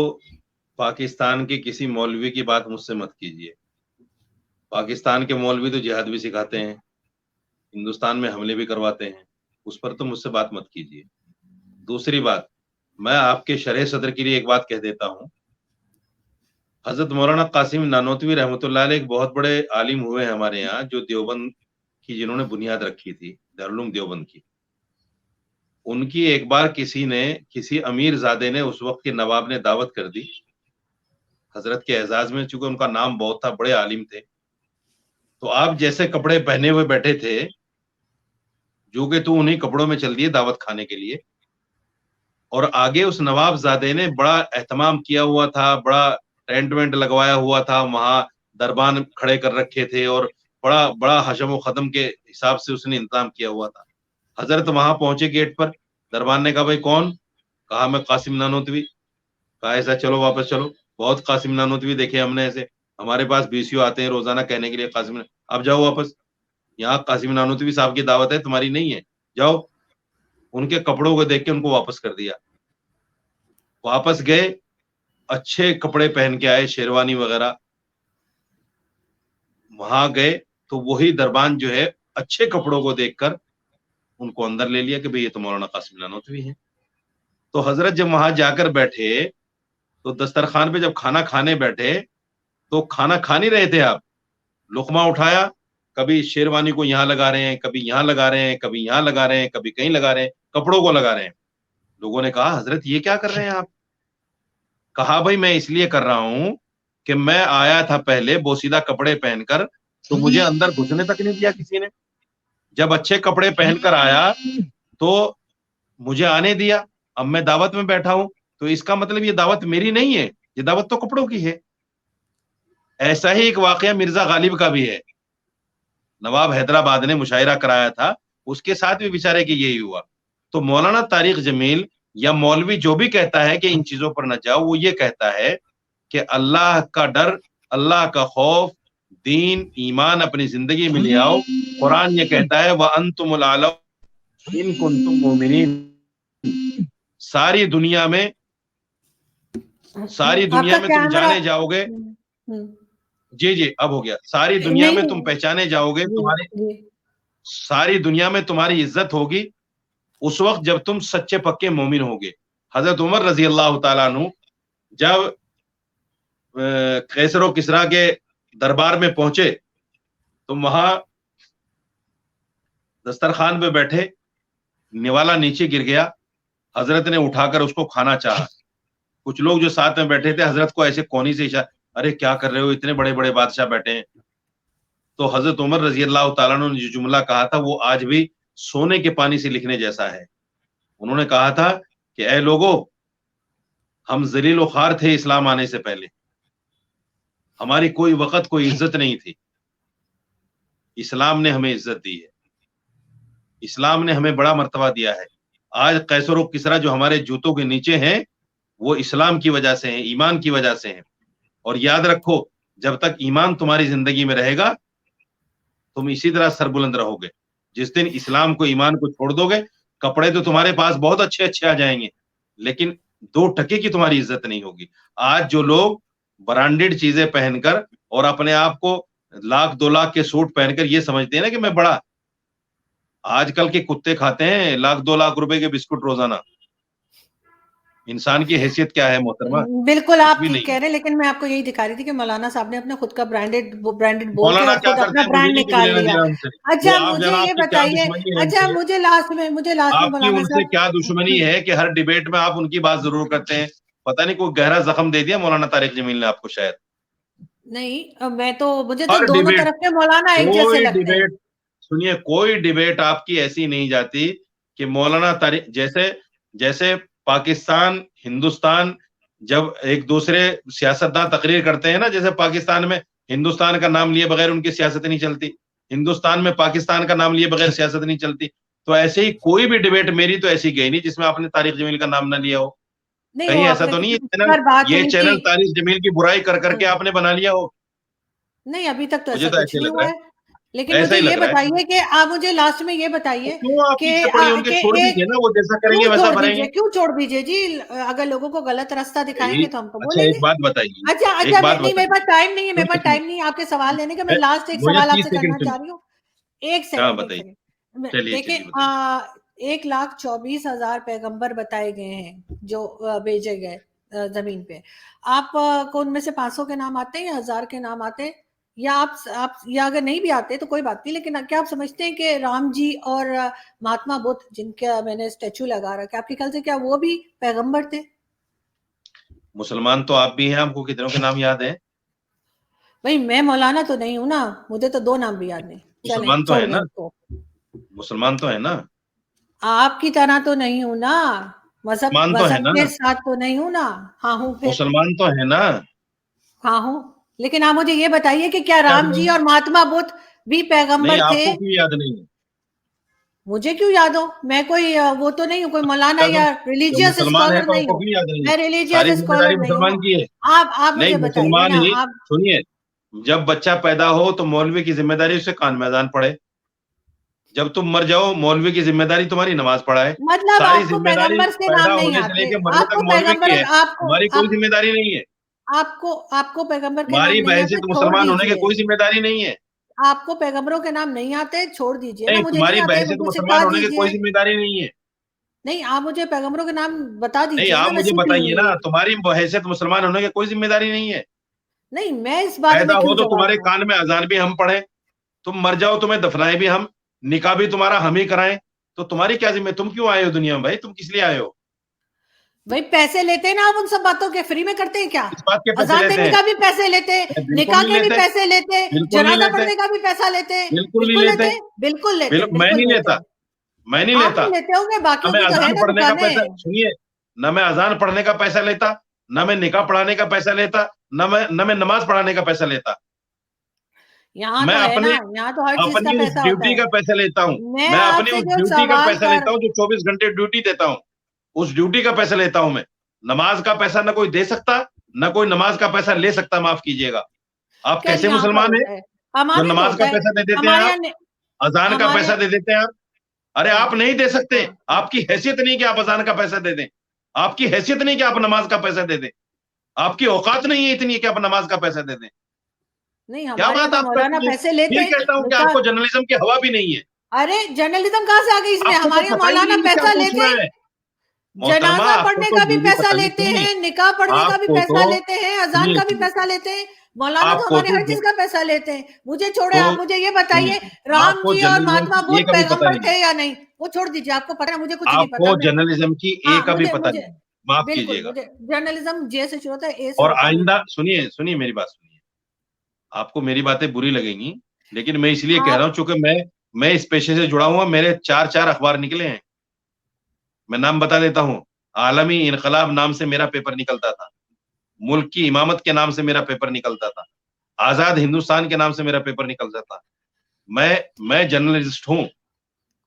پاکستان کے کسی مولوی کی بات مجھ سے مت کیجیے. پاکستان کے مولوی تو جہاد بھی سکھاتے ہیں، ہندوستان میں حملے بھی کرواتے ہیں، اس پر تو مجھ سے بات مت کیجیے. دوسری بات، میں آپ کے شرح صدر کے لیے ایک بات کہہ دیتا ہوں. حضرت مولانا قاسم نانوتوی رحمۃ اللہ علیہ ایک بہت بڑے عالم ہوئے ہیں ہمارے یہاں، جو دیوبند کی جنہوں نے بنیاد رکھی تھی، دارالعلوم دیوبند کی. ان کی ایک بار کسی امیر زادے نے، اس وقت کے نواب نے دعوت کر دی حضرت کے اعزاز میں، چونکہ ان کا نام بہت تھا، بڑے عالم تھے. تو آپ جیسے کپڑے پہنے ہوئے بیٹھے تھے، جو کہ تو انہیں کپڑوں میں چل دیے دعوت کھانے کے لیے، اور آگے اس نواب زادے نے بڑا اہتمام کیا ہوا تھا، بڑا ٹینٹ وینٹ لگوایا ہوا تھا، وہاں دربان کھڑے کر رکھے تھے، اور بڑا حشم و ختم کے حساب سے اس نے انتظام کیا ہوا تھا. حضرت وہاں پہنچے گیٹ پر، دربان نے کہا بھائی کون؟ کہا میں قاسم نانوتوی. کہا ایسا چلو واپس چلو، بہت قاسم نانوتوی دیکھے ہم نے ایسے، ہمارے پاس BCO آتے ہیں روزانہ کہنے کے لیے قاسم اب جاؤ واپس، یہاں قاسم نانوتوی صاحب کی دعوت ہے، تمہاری نہیں ہے، جاؤ. ان کے کپڑوں کو دیکھ کے ان کو واپس کر دیا. واپس گئے، اچھے کپڑے پہن کے آئے، شیروانی وغیرہ. وہاں گئے تو وہی دربان جو ہے اچھے کپڑوں کو دیکھ کر ان کو اندر لے لیا کہ بھئی یہ تو مولانا قاسم نانوتوی ہیں. تو حضرت جب وہاں جا کر بیٹھے تو دسترخوان پہ جب کھانا کھانے بیٹھے تو کھانا کھا نہیں رہے تھے آپ، لقمہ اٹھایا، کبھی شیروانی کو یہاں لگا رہے ہیں، کبھی یہاں لگا رہے ہیں، کبھی یہاں لگا رہے ہیں، کبھی کہیں لگا رہے ہیں، کپڑوں کو لگا رہے ہیں. لوگوں نے کہا حضرت یہ کیا کر رہے ہیں آپ؟ کہا بھائی میں اس لیے کر رہا ہوں کہ میں آیا تھا پہلے بوسیدہ کپڑے پہن کر، تو مجھے اندر گھسنے تک نہیں دیا کسی نے. جب اچھے کپڑے پہن کر آیا تو مجھے آنے دیا. اب میں دعوت میں بیٹھا ہوں تو اس کا مطلب یہ دعوت میری نہیں ہے، یہ دعوت تو کپڑوں کی ہے. ایسا ہی ایک واقعہ مرزا غالب کا بھی ہے، نواب حیدرآباد نے مشاعرہ کرایا تھا، اس کے ساتھ بھی بیچارے کی یہی ہوا. تو مولانا طارق جمیل یا مولوی جو بھی کہتا ہے کہ ان چیزوں پر نہ جاؤ، وہ یہ کہتا ہے کہ اللہ کا ڈر، اللہ کا خوف، دین ایمان اپنی زندگی میں لے آؤ. قرآن یہ کہتا ہے وَأَنْتُمُ الْأَعْلَوْنَ إِن كُنتُم مُؤْمِنِينَ. ساری دنیا میں تم جانے جاؤ گے. جی اب ہو گیا. ساری دنیا میں تم پہچانے جاؤ گے، ساری دنیا میں تمہاری عزت ہوگی اس وقت جب تم سچے پکے مومن ہوگے. حضرت عمر رضی اللہ تعالیٰ عنہ جب قیصر و کسریٰ کے دربار میں پہنچے تو وہاں دسترخوان پہ بیٹھے، نوالا نیچے گر گیا، حضرت نے اٹھا کر اس کو کھانا چاہا. کچھ لوگ جو ساتھ میں بیٹھے تھے حضرت کو ایسے کونی سے اشارہ، ارے کیا کر رہے ہو، اتنے بڑے بڑے بادشاہ بیٹھے ہیں. تو حضرت عمر رضی اللہ تعالیٰ عنہ نے جو جملہ کہا تھا وہ آج بھی سونے کے پانی سے لکھنے جیسا ہے. انہوں نے کہا تھا کہ اے لوگو، ہم ذلیل و خوار تھے اسلام آنے سے پہلے، ہماری کوئی وقت کوئی عزت نہیں تھی. اسلام نے ہمیں عزت دی ہے، اسلام نے ہمیں بڑا مرتبہ دیا ہے. آج قیصر و کسریٰ جو ہمارے جوتوں کے نیچے ہیں وہ اسلام کی وجہ سے ہیں، ایمان کی وجہ سے ہیں. اور یاد رکھو جب تک ایمان تمہاری زندگی میں رہے گا تم اسی طرح سربلند رہو گے. جس دن اسلام کو ایمان کو چھوڑ دو گے، کپڑے تو تمہارے پاس بہت اچھے اچھے آ جائیں گے لیکن 2 ٹکے کی تمہاری عزت نہیں ہوگی. آج جو لوگ برانڈڈ چیزیں پہن کر اور اپنے آپ کو 1,00,000 2,00,000 کے سوٹ پہن کر یہ سمجھتے ہیں نا کہ میں بڑا، آج کل کے کتے کھاتے ہیں 1,00,000 2,00,000 روپے کے بسکٹ روزانہ. انسان کی حیثیت کیا ہے محترمہ؟ بالکل آپ بھی ٹھیک نہیں. کہہ رہے ہیں، لیکن میں آپ کو یہی دکھا رہی تھی کہ مولانا صاحب نے اپنے خود کا برانڈڈ بول کے مولانا اور کیا خود کرتے اپنا ہیں مجھے برانڈ نہیں کچھ نکال لینا لیا. دینا ان سے. اچھا وہ آپ مجھے جناب یہ کی کیا بتائیے، دشمنی ہے ان اچھا سے؟ مجھے لاسٹ میں آپ کی مولانا ان سے صاحب، کیا دشمنی ہے کہ ہر ڈیبیٹ میں آپ ان کی بات ضرور کرتے ہیں؟ پتہ نہیں کوئی گہرا زخم دے دیا مولانا طارق جمیل نے آپ کو شاید. نہیں میں تو، مجھے تو ہر دونوں ڈیبیٹ، طرف کے مولانا ایک جیسے کوئی لگتے ہیں. ڈیبیٹ سنیے کوئی ڈبیٹ آپ کی ایسی نہیں جاتی کہ مولانا طارق جیسے پاکستان ہندوستان جب ایک دوسرے سیاستدان تقریر کرتے ہیں نا، جیسے پاکستان میں ہندوستان کا نام لیے بغیر ان کی سیاست نہیں چلتی، ہندوستان میں پاکستان کا نام لیے بغیر سیاست نہیں چلتی، تو ایسے ہی کوئی بھی ڈبیٹ میری تو ایسی گئی نہیں جس میں آپ نے طارق جمیل کا نام نہ لیا ہو. کہیں ایسا تو نہیں یہ چینل طارق جمیل کی برائی کر کے آپ نے بنا لیا ہو؟ نہیں، ابھی تک تو مجھے ایسا کچھ نہیں ہوا ہے. لیکن ایسا مجھے ہی یہ لگ رہا ہے. بتائیے کہ آپ مجھے لاسٹ میں یہ بتائیے کیوں چھوڑ دیجیے جی، اگر لوگوں کو غلط راستہ دکھائیں گے تو ہم تو بولیں گے. ایک بات بتائیے. اچھا نہیں، میرے پاس ٹائم نہیں ہے آپ کے سوال لینے کا. میں لاسٹ ایک سوال آپ سے کرنا چاہ رہی ہوں. ایک سیکنڈ دیکھیں، 1,24,000 پیغمبر بتائے گئے ہیں جو بھیجے گئے زمین پہ. آپ کو ان میں سے 500 کے نام آتے ہیں یا 1000 کے نام آتے ہیں، یا آپ یا اگر نہیں بھی آتے تو کوئی بات نہیں، لیکن کیا آپ سمجھتے ہیں کہ رام جی اور مہاتما بدھ جن کا میں نے اسٹیچو لگا رکھا ہے، آپ کے خیال سے کیا وہ بھی پیغمبر تھے؟ مسلمان تو آپ بھی ہیں، آپ کو کتنوں کے نام یاد ہیں؟ بھائی میں مولانا تو نہیں ہوں نا، مجھے تو 2 نام بھی یاد نہیں. مسلمان تو ہے نا، مسلمان تو ہے نا. آپ کی طرح تو نہیں ہوں نا، مذہب کے ساتھ تو نہیں ہوں نا. ہاں ہوں. مسلمان تو ہے نا. ہاں ہوں، لیکن آپ مجھے یہ بتائیے کہ کیا رام جی اور مہاتما بدھ بھی پیغمبر تھے؟ آپ کو کیوں یاد نہیں ہے؟ مجھے کیوں یاد ہو؟ میں کوئی وہ تو نہیں ہوں، کوئی مولانا یا ریلیجیس اسکالر نہیں ہوں. میں ریلیجیس اسکالر نہیں ہوں. آپ مجھے بتائیے نا. سنیے، جب بچہ پیدا ہو تو مولوی کی ذمہ داری اسے کان میں اذان پڑھے، جب تم مر جاؤ مولوی کی ذمہ داری تمہاری نماز پڑھائے. مطلب ساری آپ کو ذمہ داری پیغمبر کے پیدا نام نہیں ہونے سے لے آتے، کے مرنے تک مولوی کی ہے، ہماری کوئی ذمہ داری نہیں ہے. آپ کو پیغمبر کے نام ہماری نہیں بحیثیت آتے، مسلمان ہونے کی کوئی ذمہ داری نہیں ہے. آپ کو پیغمبروں کے نام نہیں آتے، چھوڑ دیجئے نا. مجھے تمہاری نہیں آتے، بحیثیت مجھے مسلمان سکھا ہونے کی دیجئے. کوئی ذمہ داری نہیں ہے. نہیں، آپ مجھے پیغمبروں کے نام بتا نہیں، دیجئے نا. آپ مجھے بتائیے نا، تمہاری حیثیت مسلمان ہونے کی کوئی ذمہ داری نہیں ہے. نہیں، میں اس بات پیدا میں ہو کیوں تو جواب تمہارے دوں؟ کان میں اذان بھی ہم پڑھیں، تم مر جاؤ تمہیں دفنائیں بھی ہم، نکاح بھی تمہارا ہم ہی کرائیں، تو تمہاری کیا ذمہ؟ تم کیوں آئے ہو دنیا میں بھائی؟ تم کس لیے آئے ہو؟ بھائی پیسے لیتے ہیں نا آپ ان سب باتوں کے، فری میں کرتے ہیں کیا؟ اس بات کے پیسے اذان لیتے دینے ہیں؟ کا بھی پیسے لیتے، نکاح کے بھی پیسے لیتے، جنازہ پڑھنے کا بھی پیسہ لیتے. بالکل لیتے، بالکل لیتے. میں نہیں لیتا، میں نہیں آپ لیتا. نہیں لیتے ہوں گے، باقیوں نہ میں کی تو ہے اذان نا پڑھنے کا دکانیں. پیسہ، سنیے، نہ میں اذان پڑھنے کا پیسہ لیتا، نہ میں نکاح پڑھانے کا پیسہ لیتا، نہ میں نماز پڑھانے کا پیسہ لیتا. یہاں میں تو ہے نا، یہاں تو ہر چیز کا اپنی اس پیسہ ہوتا ڈیوٹی ہے. کا پیسہ لیتا ہوں. میں آپ اپنی سے اس جو ڈیوٹی کا سوال پیسہ لیتا ہوں جو 24 گھنٹے ڈیوٹی دیتا ہوں، اس ڈیوٹی کا پیسہ لیتا ہوں میں. نماز کا پیسہ نہ کوئی دے سکتا، نہ کوئی نماز کا پیسہ لے سکتا. معاف کیجیے گا، آپ کیسے یہاں پر مسلمان ہیں ہوتا ہے، ہمارے جو یہاں نماز ہوتا کا ہے. پیسہ دے دیتے ہیں ہمارے آپ، اذان کا پیسہ دے دیتے ہیں آپ؟ ارے آپ نہیں دے سکتے، آپ کی حیثیت نہیں کہ آپ اذان کا پیسہ دے دیں، آپ کی حیثیت نہیں کہ آپ نماز کا پیسہ دے دیں، آپ کی اوقات نہیں ہے اتنی کہ آپ نماز کا پیسہ دے دیں. نہیں، کیا ہمارے بات تو آپ مولانا کرتی ہیں؟ پیسے لیتے پھر ہیں. کہتا ہوں کہ آپ کو جرنلزم کی ہوا بھی نہیں ہے. ارے جرنلزم کہاں سے آ گئی اس میں؟ آپ کو ہمارے تو یہاں پتہ ہی مولانا نہیں ہے کیا پیسہ پوچھ لیتے رہا ہیں، ہے. محترمہ جنازہ آپ کو پڑھنے تو کا بھی یہ پیسہ پتہ نہیں. لیتے سنیے، ہیں، نکاح پڑھنے کا آپ بھی کو پیسہ تو لیتے ہیں، اذان کا بھی پیسہ لیتے ہیں. مولانا تو آپ کو ہمارے ہر چیز کا پیسہ لیتے ہیں. مجھے چھوڑے، تو آپ مجھے یہ بتائیے آپ رام کو جی اور جرنلزم مہاتما کی ایک بدھ ابھی پتہ پیغمبر نہیں ہے. تھے یا نہیں، وہ چھوڑ دیجیے. آپ کو پتہ ہے، مجھے کچھ نہیں آپ پتا. کو جرنلزم کی ایک ابھی پتہ مجھے نہیں ہے. معاف بالکل، کیجیے گا. مجھے جرنلزم جے سے شروع ہوتا ہے، اے سے اور ہوتا ہے. آئندہ سنیے میری بات سنیے. آپ کو میری باتیں بری لگیں گی، لیکن میں اس لیے کہہ رہا ہوں چونکہ میں اس پیشے سے جڑا ہوا. میرے 4 اخبار نکلے ہیں. میں نام بتا دیتا ہوں. عالمی انقلاب نام سے میرا پیپر نکلتا تھا، ملک کی امامت کے نام سے میرا پیپر نکلتا تھا، آزاد ہندوستان کے نام سے میرا پیپر نکلتا تھا. میں جرنلسٹ ہوں.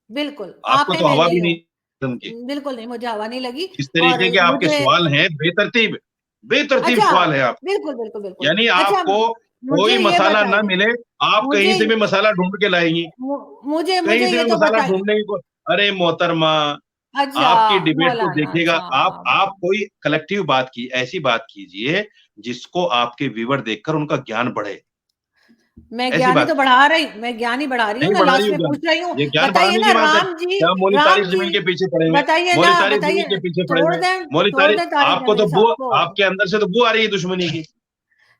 بالکل آپ آپ کو ہیں، تو میں ہوا نہیں بھی ہوں. نہیں. بالکل نہیں، مجھے ہوا نہیں لگی. اس اور طریقے کے آپ کے مجھے سوال ہیں، بے ترتیب اچھا، سوال ہے آپ. بالکل بالکل بالکل. یعنی اچھا، آپ کو مجھے کوئی یہ مسالہ نہ بتائیے، ملے، آپ کہیں مجھے سے بھی مسالہ ڈھونڈ کے لائیں گی. کہیں سے یہ بھی تو مسالہ بتائیے. ڈھونڈنے کی. ارے محترمہ، اچھا آپ کی ڈیبیٹ کو مولانا دیکھیے گا. صاحب، آپ کوئی کلیکٹیو ایسی بات کیجئے جس کو آپ کے ویور دیکھ کر ان کا گیان بڑھے. میں ایسی گیانی بات تو بڑھا رہی ہوں نہیں نا. بڑھا رہی لاسٹ ہو میں گیان. پوچھ رہی ہوں، یہ گیان بتائیے بڑھانے نا کی بات ہے. رام جی، کیا مولی رام طارق جی جمیل کے پیچھے پڑے ہوئے؟ بتائیے مولی نا، طارق بتائیے. جمیل کے پیچھے پڑے چھوڑ ہوئے؟ دیں، مولی چھوڑ طارق، دیں طارق آپ کو تو جمیل صاحب کو. آپ کے اندر سے تو بو آ رہی ہے دشمنی کی.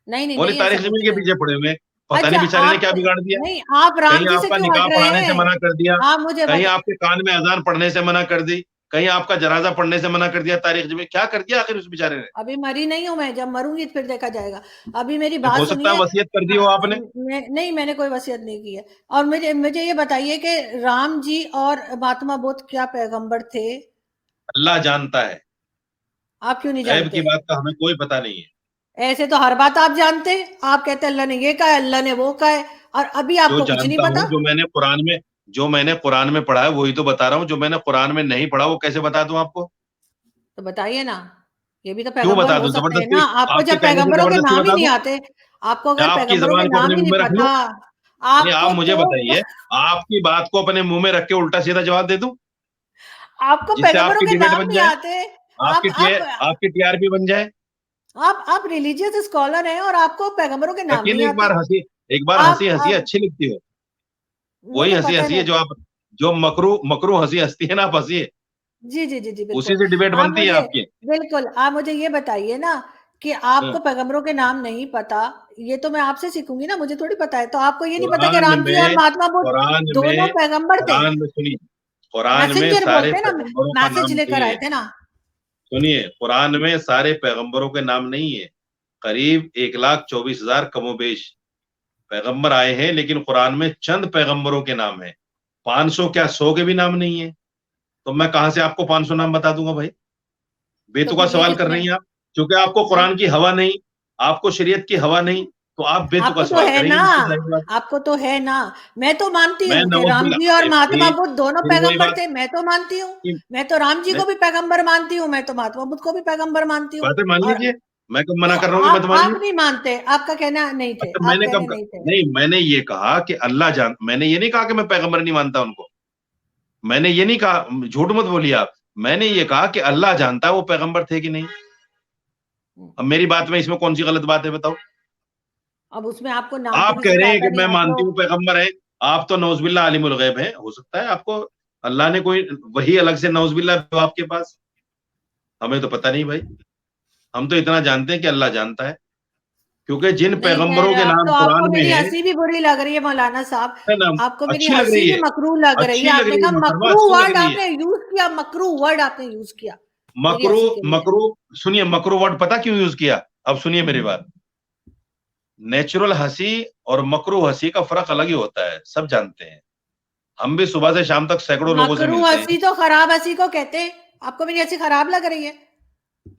نہیں نہیں مولی نہیں، ایسا طارق کچھ جمیل کے نہیں. پیچھے پڑے ہوئے. پتہ نہیں اچھا، بیچارے نے آپ کیا بگاڑ دیا. نہیں، آپ رام کہیں جی آپ سے کا کیوں نکاح ہٹ رہے پڑھانے سے ہیں؟ منع کر دیا، آپ مجھے کہیں آپ کے کان میں اذان پڑھنے سے منع کر دی، کہیں آپ کا جنازہ پڑھنے سے منع کر دیا طارق جمیل, کیا کر دیا آخر اس بیچارے نے؟ ابھی مری نہیں ہوں میں, جب مروں گی پھر دیکھا جائے گا. ابھی میری بات ہو سکتا ہے سنیے. وصیت کر دی ہو آپ نے. نہیں, میں نے کوئی وصیت نہیں کی ہے. اور مجھے یہ بتائیے کہ رام جی اور مہاتما بدھ کیا پیغمبر تھے؟ اللہ جانتا ہے, آپ کیوں نہیں غیب جانتے؟ کی بات کا ہمیں کوئی پتہ نہیں ہے. ایسے تو ہر بات آپ جانتے ہیں, آپ کہتے ہیں اللہ نے یہ کہا ہے, اللہ نے وہ کہا ہے, اور ابھی آپ جو کو کچھ نہیں جانتا پتا. ہوں, جو میں نے قرآن میں پڑھا ہے وہی تو بتا رہا ہوں. جو میں نے قرآن میں نہیں پڑھا وہ کیسے بتا دوں آپ کو؟ تو بتائیے نا, یہ بھی تو کیوں پیغمبر بتا ہو دوں؟ سکتے ہیں زبردستی نا. آپ کو آپ کے جب کہنے سے پیغمبروں کے زبردستی نام ہی بتا نہیں دوں؟ آتے, آپ کو اگر آپ کی پیغمبروں کے زبان کو نام اپنے ہی منہ نہیں میں رکھ لوں. پتا, نہیں, آپ آپ کو مجھے بتائیے, آپ کی بات کو اپنے منہ میں رکھ کے الٹا سیدھا جواب دے دوں آپ کو جس سے آپ پیغمبروں کی کے ڈیبیٹ نام بن نہیں جائے, آتے. آپ آپ کی ٹی آر پی بن جائے. آپ ریلیجیس اسکالر ہیں اور آپ کو پیغمبروں کے نام یقین نہیں ایک آتے. بار ہنسی آپ اچھی لگتی ہے. وہ وہی تو ہنسی پتہ ہے نہیں. جو مکرو ہنسی ہنستی ہے نا, آپ ہنسی ہے, جی جی جی جی بالکل. اسی سے ڈیبیٹ آپ بنتی ہے مجھے آپ کی. بالکل آپ مجھے یہ بتائیے نا کہ آپ کو پیغمبروں کے نام نہیں پتا, یہ تو میں آپ سے سیکھوں گی نا, مجھے تھوڑی پتا ہے. تو آپ کو یہ نہیں پتا کہ قرآن رام جی اور مہاتما بدھ دونوں پیغمبر تھے, سنیے, قرآن میں میسنجر سارے بولتے ہیں نا, پیغمبروں کا میسج نام لے کر نہیں آئے ہے. تھے نا. سنیے, قرآن میں سارے پیغمبروں کے نام نہیں ہے. قریب 1,24,000 کم و بیش پیغمبر آئے ہیں, لیکن قرآن میں چند پیغمبروں کے نام ہیں. 500 کیا 100 کے بھی نام نہیں ہیں. تو میں کہاں سے آپ کو 500 نام بتا دوں گا بھائی؟ تو بیتو کا پھر یہ سوال کر کتنے رہی ہیں آپ, کیونکہ آپ کو قرآن کی ہوا نہیں, آپ کو شریعت کی ہوا نہیں, تو آپ بیتو آپ کا کو تو سوال ہے کریں گے. نا, بالکل صحیح بات. آپ کو تو ہے نا. میں تو مانتی میں ہوں کہ نوز رام باللہ جی اور مہاتما بدھ دونوں پھر وہی پیغمبر بات, تھے, میں تو مانتی ہوں. میں تو رام جی کو بھی پیغمبر مانتی ہوں, میں تو مہاتما بدھ کو بھی پیغمبر مانتی ہوں. باتیں مان اور لیجئے, میں کب منع تو کر رہا ہوں کہ مت آپ مانیے؟ نہیں مانتے, آپ کا کہنا نہیں تھے, اچھا, میں آپ نے کہنے نہیں تھے. نہیں, میں نے یہ کہا کہ میں نے یہ نہیں کہا کہ میں پیغمبر نہیں مانتا ان کو. میں نے یہ نہیں کہا, جھوٹ مت بولیے آپ. میں نے یہ کہا کہ اللہ جانتا ہے وہ پیغمبر تھے کہ نہیں. اب میری بات میں اس میں کون سی غلط بات ہے بتاؤ؟ اب اس میں آپ کو نام تو آپ کہہ کسی رہے کا ہیں آتا کہ نہیں, میں آپ مانتی لوگ. ہوں پیغمبر ہے, آپ تو نوز باللہ عالم الغیب ہیں. ہو سکتا ہے آپ کو اللہ نے کوئی وہی الگ سے نوز باللہ دو آپ کے پاس, ہمیں تو پتہ نہیں بھائی. ہم تو اتنا جانتے ہیں کہ اللہ جانتا ہے, کیونکہ جن نہیں خیر, پیغمبروں کے اب نام تو آپ کو قرآن میں میری ہے ہنسی بھی بری لگ رہی ہے مولانا صاحب. نا, آپ کو میری اچھی لگ ہنسی رہی بھی ہے, مکروہ لگ رہی ہے. اچھی آپ لگ نے رہی کہا ہے محترمہ, مکروہ اچھی لگ ورڈ رہی آپ ہے. نے یوز کیا, مکروہ ورڈ آپ نے یوز کیا میری مکرو ہنسی کے لیے. مکرو سنیے, مکرو ورڈ پتا کیوں یوز کیا؟ اب سنیے میری بات. نیچرل ہنسی اور مکرو ہنسی کا فرق الگ ہی ہوتا ہے, سب جانتے ہیں. ہم بھی صبح سے شام تک سینکڑوں لوگوں سے مکروہ ملتے ہیں. ہنسی تو خراب ہنسی کو کہتے ہیں. آپ کو میری ہنسی خراب لگ رہی ہے؟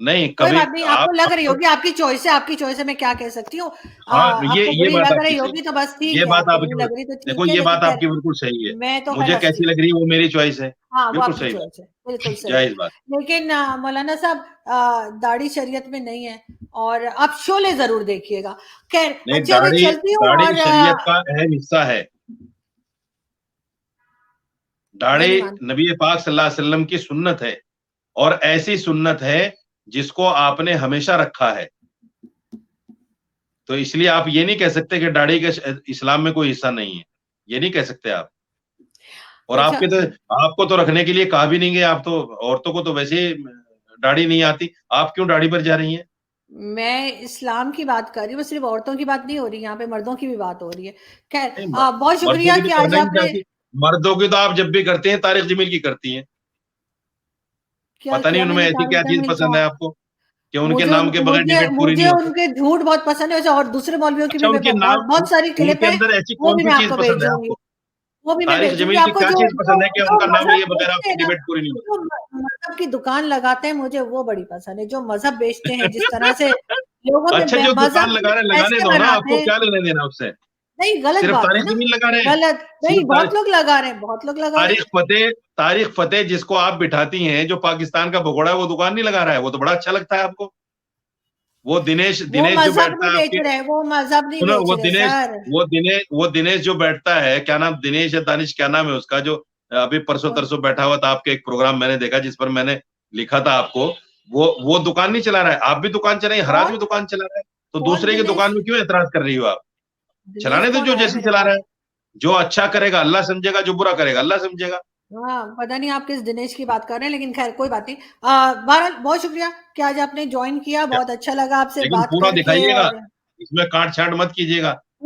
نہیں, کوئی کبھی بات نہیں, آپ کو لگ رہی ہوگی, آپ کی چوائس ہے, آپ کی چوائس ہے, میں کیا کہہ سکتی ہوں. ہاں, آپ کو یہ بری بات لگ آپ کی رہی صحیح ہوگی تو بس ہے, یہ ٹھیک ہے, بات آپ کو آپ بری کی, لگ رہی تو دیکھو ٹھیک ہے, یہ لیکن بات آپ خیر کی بالکل صحیح ہے. میں تو خیر مجھے ہنستی کیسی ہوں. لگ رہی ہے وہ میری چوائس ہے. ہاں وہ بالکل آپ کی صحیح بات, چوائس ہے, بالکل صحیح. جائز بات. لیکن مولانا صاحب داڑھی شریعت میں نہیں ہے, اور آپ شعلے ضرور دیکھیے گا. خیر نہیں, اچھا, میں چلتی ہوں. داڑھی اور شریعت کا اہم حصہ ہے. میں داڑھی نہیں مانتی. نبی پاک صلی اللہ علیہ وسلم کی سنت ہے, اور ایسی سنت ہے جس کو آپ نے ہمیشہ رکھا ہے. تو اس لیے آپ یہ نہیں کہہ سکتے کہ داڑھی کے اسلام میں کوئی حصہ نہیں ہے, یہ نہیں کہہ سکتے آپ. اور اچھا, آپ کو تو رکھنے کے لیے کہا بھی نہیں گیا. آپ تو عورتوں کو تو ویسے ہی داڑھی نہیں آتی, آپ کیوں داڑھی پر جا رہی ہیں؟ میں اسلام کی بات کر رہی ہوں, صرف عورتوں کی بات نہیں ہو رہی, یہاں پہ مردوں کی بھی بات ہو رہی ہے. خیر نہیں, بہت مردوں شکریہ کی کہ تو آج کرنا ہی آپ نے. چاہتی, مردوں کی تو آپ جب بھی کرتے ہیں طارق جمیل کی کرتی ہیں. کیا پتہ نہیں کیا ان میں میں نے ایسی طارق کیا چیز جمیل پسند کا؟ ہے آپ کو کہ ان کے نام کے بغیر ڈیبیٹ پوری نہیں مجھے ہوتی. ان کے جھوٹ بہت پسند ہے, اور دوسرے مولویوں کی اچھا, بھی ان میں کے نام, بہت ساری ان کلپ کے ہیں, اندر ایسی وہ کون بھی سی میں آپ چیز کو پسند بھیج ہے دوں آپ گی. کو؟ وہ بھی میں طارق بھیج دوں گی جمیل آپ کی کو. کیا جو چیز پسند ہے کہ ان کا نام مذہب لیے بغیر آپ بیچتے کی ہیں نا, ڈیبیٹ پوری نہیں ہوتی؟ جو مذہب کی دکان لگاتے ہیں, مجھے وہ بڑی پسند ہے. جو مذہب بیچتے ہیں, جس طرح سے لوگوں اچھا, میں جو دکان مذہب لگا رہے ہیں لگانے پیسے دو نا, آپ بناتے کو ہیں. کیا لینا دینا اس سے؟ نہیں, غلط صرف بات ہے طارق نا, جمیل لگا رہے ہیں, غلط نہیں. صرف بہت لوگ لگا رہے ہیں, بہت لوگ لگا رہے ہیں. طارق فتح جس کو آپ بٹھاتی ہیں, جو پاکستان کا بھگوڑا ہے, وہ دکان نہیں لگا رہا ہے. وہ تو بڑا اچھا لگتا ہے آپ کو. وہ دنیش وہ جو مذہب بیٹھتا نہیں ہے آپ بیچ کے, رہے, وہ مذہب نہیں سنو, بیچ رہے سر. وہ دنیش جو بیٹھتا ہے, کیا نام, دنیش یا دانش کیا نام ہے اس کا, جو ابھی پرسوں ترسوں بیٹھا ہوا تھا آپ کے ایک پروگرام میں نے دیکھا, جس پر میں نے لکھا تھا آپ کو, وہ دکان نہیں چلا رہا ہے. آپ بھی دکان چلائیں, ہر آدمی کون دکان چلا رہا ہے, تو کون دوسرے کی دنیش؟ دکان میں کیوں اعتراض کر رہی ہو آپ؟ دنیش چلانے تو کون جو آیا جیسے میرے چلا رہا پاس؟ ہے. جو اچھا کرے گا اللہ سمجھے گا, جو برا کرے گا اللہ سمجھے گا. ہاں, پتہ نہیں آپ کس دنیش کی بات کر رہے ہیں, لیکن خیر کوئی بات نہیں. بہرحال بہت شکریہ کہ آج آپ نے جوائن کیا, بہت اچھا لگا آپ سے لیکن بات پورا کر کے. دکھائیے گا, اور اس میں کاٹ چھانٹ مت کیجیے گا.